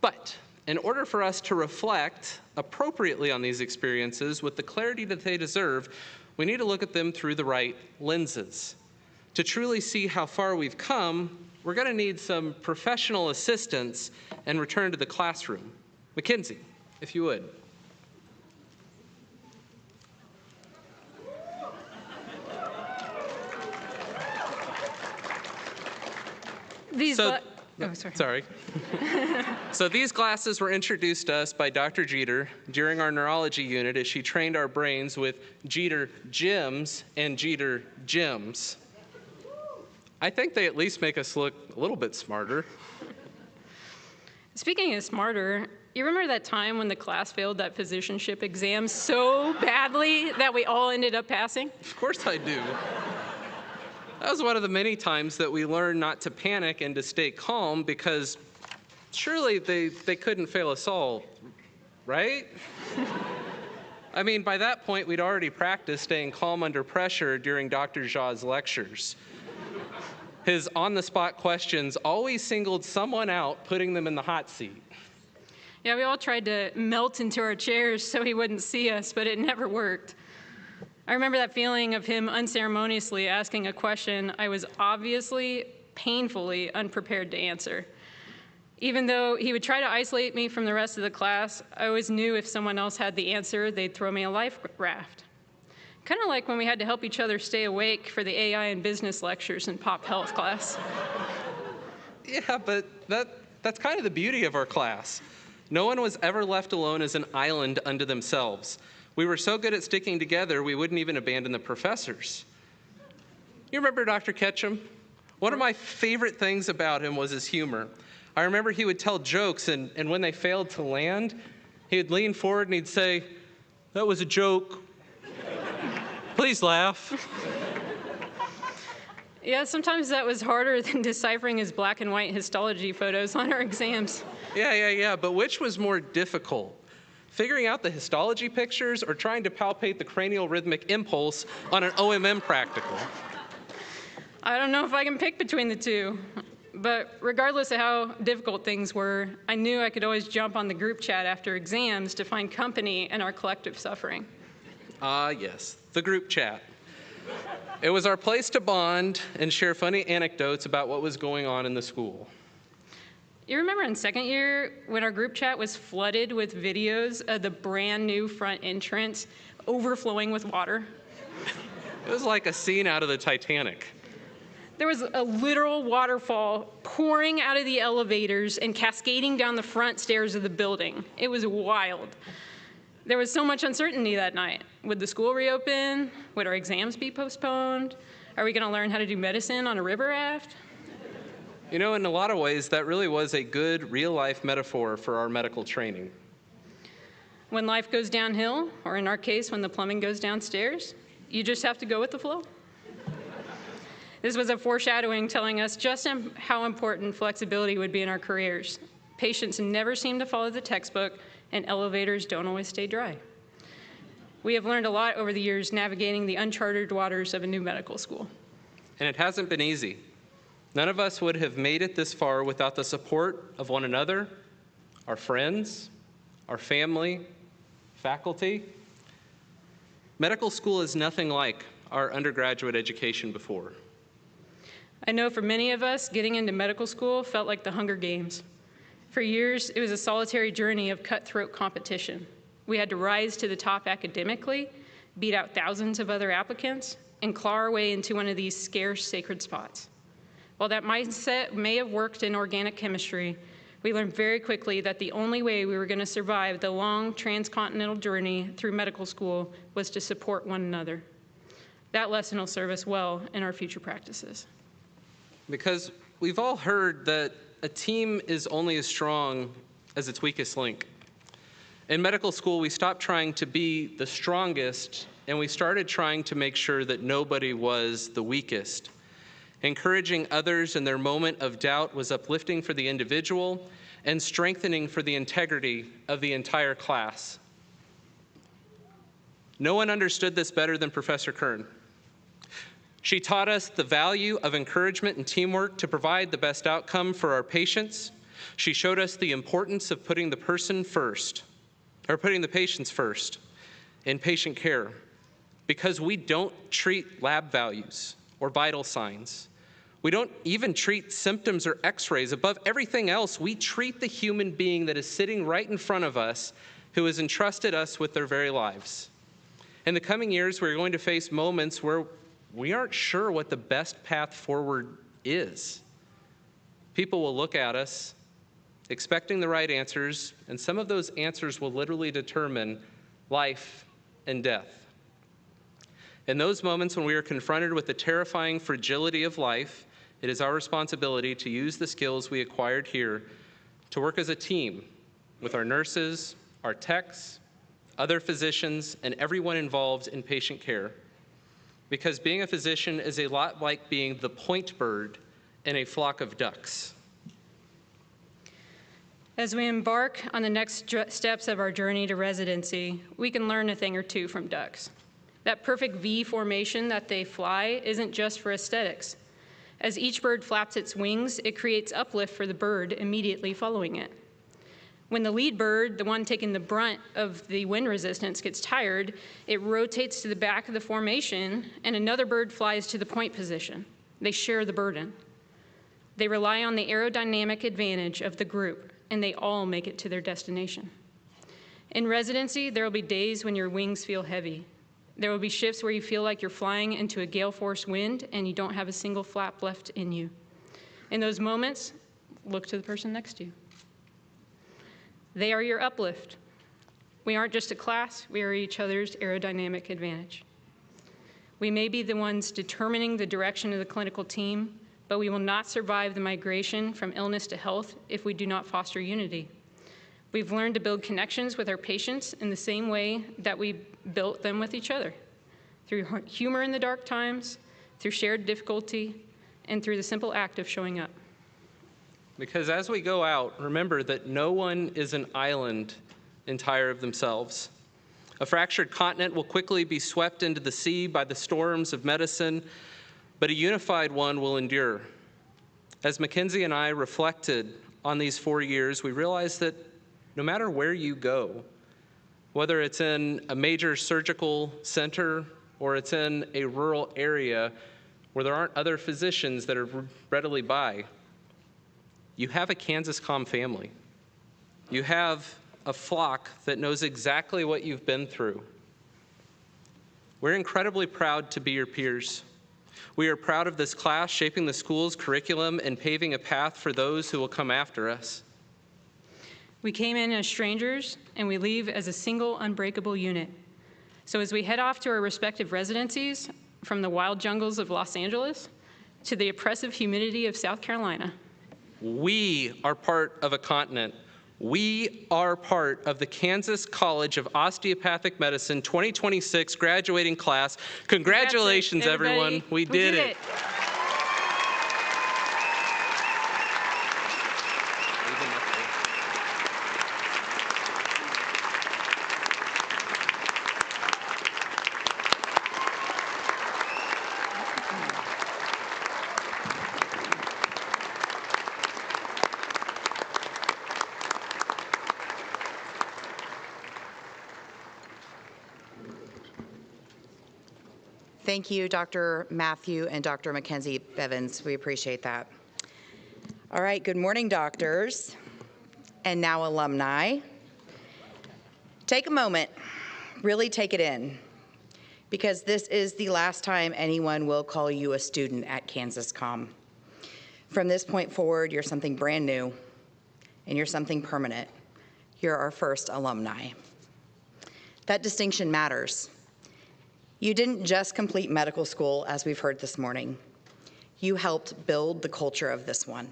But in order for us to reflect appropriately on these experiences with the clarity that they deserve, we need to look at them through the right lenses. To truly see how far we've come, we're going to need some professional assistance and return to the classroom. Mackenzie, if you would. Sorry. So these glasses were introduced to us by Dr. Jeter during our neurology unit as she trained our brains with Jeter Gyms and Jeter Gyms. I think they at least make us look a little bit smarter. Speaking of smarter, you remember that time when the class failed that physicianship exam so badly that we all ended up passing? Of course I do. That was one of the many times that we learned not to panic and to stay calm, because surely they couldn't fail us all, right? I mean, by that point, we'd already practiced staying calm under pressure during Dr. Jha's lectures. His on-the-spot questions always singled someone out, putting them in the hot seat. Yeah, we all tried to melt into our chairs so he wouldn't see us, but it never worked. I remember that feeling of him unceremoniously asking a question I was obviously, painfully unprepared to answer. Even though he would try to isolate me from the rest of the class, I always knew if someone else had the answer, they'd throw me a life raft. Kind of like when we had to help each other stay awake for the AI and business lectures in pop health class. Yeah, but that's kind of the beauty of our class. No one was ever left alone as an island unto themselves. We were so good at sticking together, we wouldn't even abandon the professors. You remember Dr. Ketchum? One of my favorite things about him was his humor. I remember he would tell jokes, and when they failed to land, he would lean forward and he'd say, "That was a joke. Please laugh." Yeah, sometimes that was harder than deciphering his black and white histology photos on our exams. Yeah, but which was more difficult? Figuring out the histology pictures or trying to palpate the cranial rhythmic impulse on an OMM practical? I don't know if I can pick between the two, but regardless of how difficult things were, I knew I could always jump on the group chat after exams to find company in our collective suffering. Ah, yes, the group chat. It was our place to bond and share funny anecdotes about what was going on in the school. You remember in second year when our group chat was flooded with videos of the brand new front entrance overflowing with water? It was like a scene out of the Titanic. There was a literal waterfall pouring out of the elevators and cascading down the front stairs of the building. It was wild. There was so much uncertainty that night. Would the school reopen? Would our exams be postponed? Are we going to learn how to do medicine on a river raft? You know, in a lot of ways, that really was a good real-life metaphor for our medical training. When life goes downhill, or in our case, when the plumbing goes downstairs, you just have to go with the flow. This was a foreshadowing telling us just how important flexibility would be in our careers. Patients never seem to follow the textbook, and elevators don't always stay dry. We have learned a lot over the years navigating the uncharted waters of a new medical school. And it hasn't been easy. None of us would have made it this far without the support of one another, our friends, our family, faculty. Medical school is nothing like our undergraduate education before. I know for many of us, getting into medical school felt like the Hunger Games. For years, it was a solitary journey of cutthroat competition. We had to rise to the top academically, beat out thousands of other applicants, and claw our way into one of these scarce sacred spots. While that mindset may have worked in organic chemistry, we learned very quickly that the only way we were going to survive the long transcontinental journey through medical school was to support one another. That lesson will serve us well in our future practices. Because we've all heard that a team is only as strong as its weakest link. In medical school, we stopped trying to be the strongest, and we started trying to make sure that nobody was the weakest. Encouraging others in their moment of doubt was uplifting for the individual and strengthening for the integrity of the entire class. No one understood this better than Professor Kern. She taught us the value of encouragement and teamwork to provide the best outcome for our patients. She showed us the importance of putting the person first, or putting the patients first in patient care, because we don't treat lab values or vital signs. We don't even treat symptoms or x-rays. Above everything else, we treat the human being that is sitting right in front of us who has entrusted us with their very lives. In the coming years, we're going to face moments where we aren't sure what the best path forward is. People will look at us expecting the right answers, and some of those answers will literally determine life and death. In those moments when we are confronted with the terrifying fragility of life, it is our responsibility to use the skills we acquired here to work as a team with our nurses, our techs, other physicians, and everyone involved in patient care. Because being a physician is a lot like being the point bird in a flock of ducks. As we embark on the next steps of our journey to residency, we can learn a thing or two from ducks. That perfect V formation that they fly isn't just for aesthetics. As each bird flaps its wings, it creates uplift for the bird immediately following it. When the lead bird, the one taking the brunt of the wind resistance, gets tired, it rotates to the back of the formation, and another bird flies to the point position. They share the burden. They rely on the aerodynamic advantage of the group, and they all make it to their destination. In residency, there will be days when your wings feel heavy, There will be shifts where you feel like you're flying into a gale force wind and you don't have a single flap left in you. In those moments, look to the person next to you. They are your uplift. We aren't just a class, we are each other's aerodynamic advantage. We may be the ones determining the direction of the clinical team, but we will not survive the migration from illness to health if we do not foster unity. We've learned to build connections with our patients in the same way that we built them with each other, through humor in the dark times, through shared difficulty, and through the simple act of showing up. Because as we go out, remember that no one is an island entire of themselves. A fractured continent will quickly be swept into the sea by the storms of medicine, but a unified one will endure. As Mackenzie and I reflected on these 4 years, we realized that no matter where you go, whether it's in a major surgical center or it's in a rural area where there aren't other physicians that are readily by, you have a KansasCOM family. You have a flock that knows exactly what you've been through. We're incredibly proud to be your peers. We are proud of this class shaping the school's curriculum and paving a path for those who will come after us. We came in as strangers, and we leave as a single, unbreakable unit. So as we head off to our respective residencies, from the wild jungles of Los Angeles to the oppressive humidity of South Carolina, we are part of a continent. We are part of the Kansas College of Osteopathic Medicine 2026 graduating class. Congratulations, everyone. We did it. Thank you, Dr. Matthew and Dr. Mackenzie Bevins. We appreciate that. All right, good morning, doctors, and now alumni. Take a moment, really take it in, because this is the last time anyone will call you a student at KansasCOM. From this point forward, you're something brand new, and you're something permanent. You're our first alumni. That distinction matters. You didn't just complete medical school, as we've heard this morning. You helped build the culture of this one.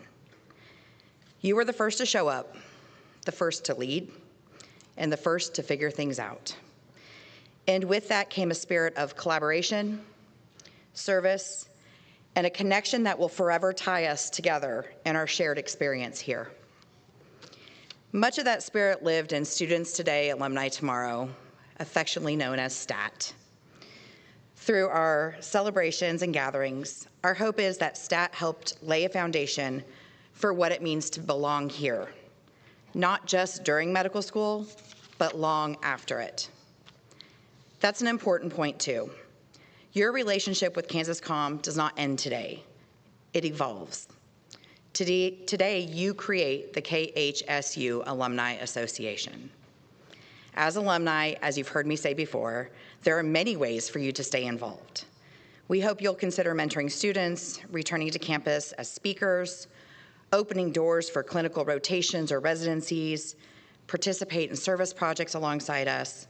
You were the first to show up, the first to lead, and the first to figure things out. And with that came a spirit of collaboration, service, and a connection that will forever tie us together in our shared experience here. Much of that spirit lived in Students Today, Alumni Tomorrow, affectionately known as STAT. Through our celebrations and gatherings, our hope is that STAT helped lay a foundation for what it means to belong here, not just during medical school, but long after it. That's an important point too. Your relationship with KansasCOM does not end today. It evolves. Today you create the KHSU Alumni Association. As alumni, as you've heard me say before, there are many ways for you to stay involved. We hope you'll consider mentoring students, returning to campus as speakers, opening doors for clinical rotations or residencies, participate in service projects alongside us,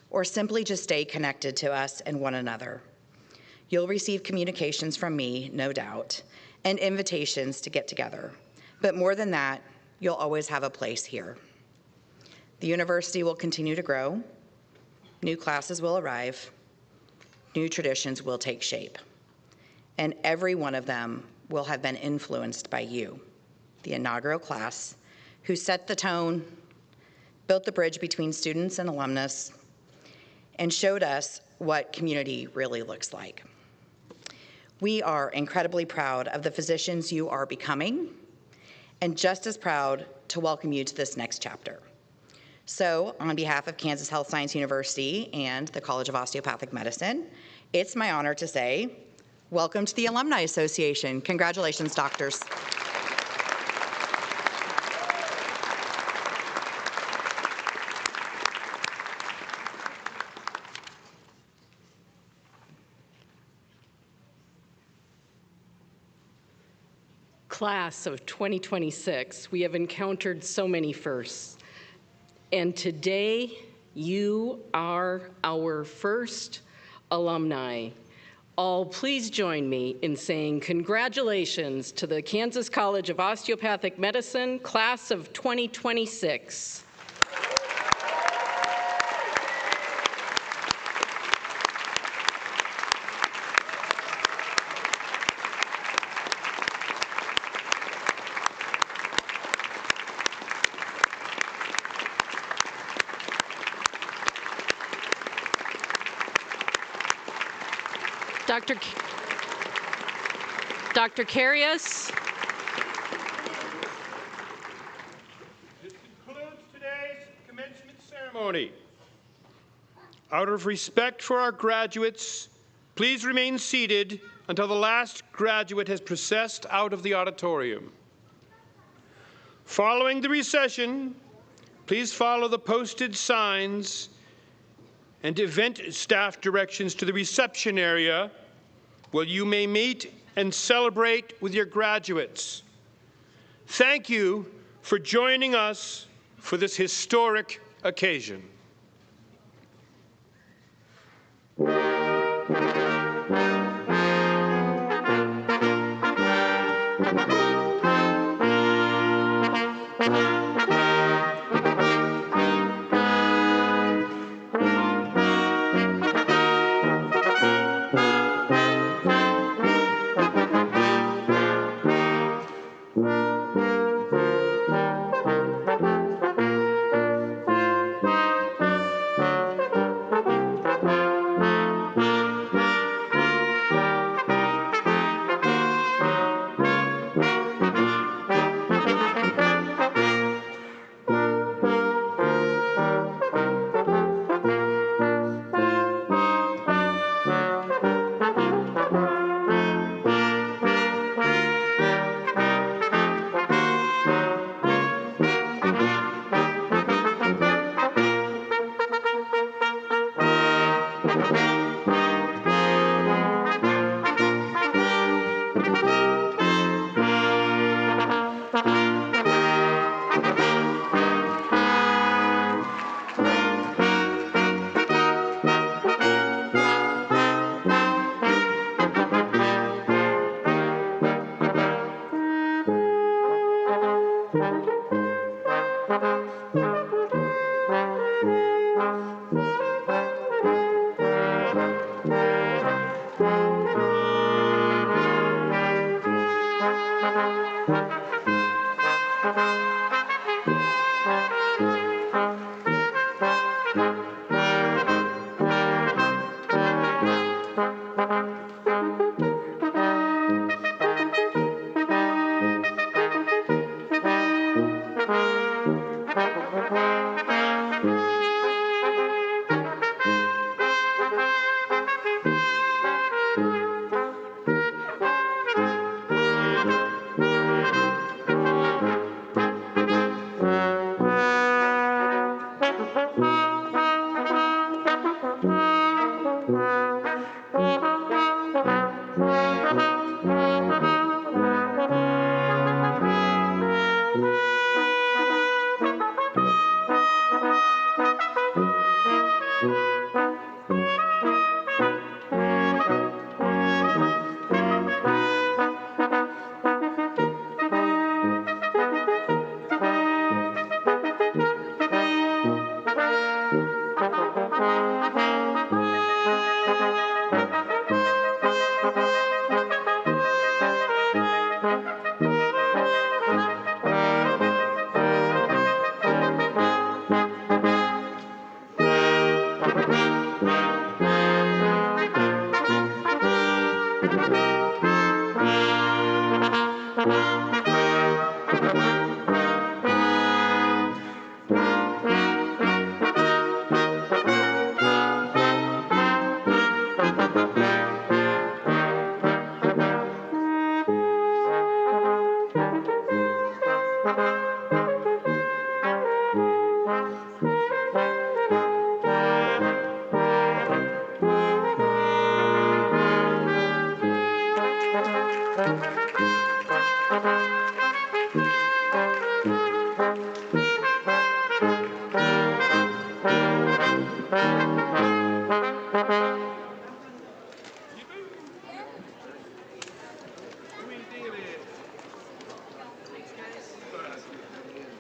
or simply just stay connected to us and one another. You'll receive communications from me, no doubt, and invitations to get together. But more than that, you'll always have a place here. The university will continue to grow, new classes will arrive, new traditions will take shape, and every one of them will have been influenced by you, the inaugural class, who set the tone, built the bridge between students and alumnus, and showed us what community really looks like. We are incredibly proud of the physicians you are becoming, and just as proud to welcome you to this next chapter. So, on behalf of Kansas Health Science University and the College of Osteopathic Medicine, it's my honor to say, welcome to the Alumni Association. Congratulations, doctors. Class of 2026, we have encountered so many firsts. And today, you are our first alumni. All please join me in saying congratulations to the Kansas College of Osteopathic Medicine, Class of 2026. Dr. Carius. This concludes today's commencement ceremony. Out of respect for our graduates, please remain seated until the last graduate has processed out of the auditorium. Following the recession, please follow the posted signs and event staff directions to the reception area where you may meet and celebrate with your graduates. Thank you for joining us for this historic occasion.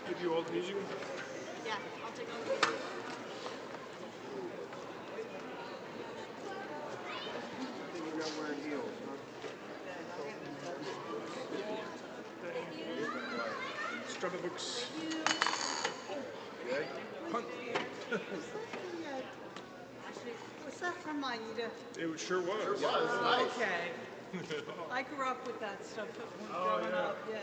Give you all the music? Yeah, I'll take all the music. You're not wearing heels, huh? Struggle books. Good. Punt. Was that from Aida? It sure was. Okay. I grew up with that stuff growing up. Yeah.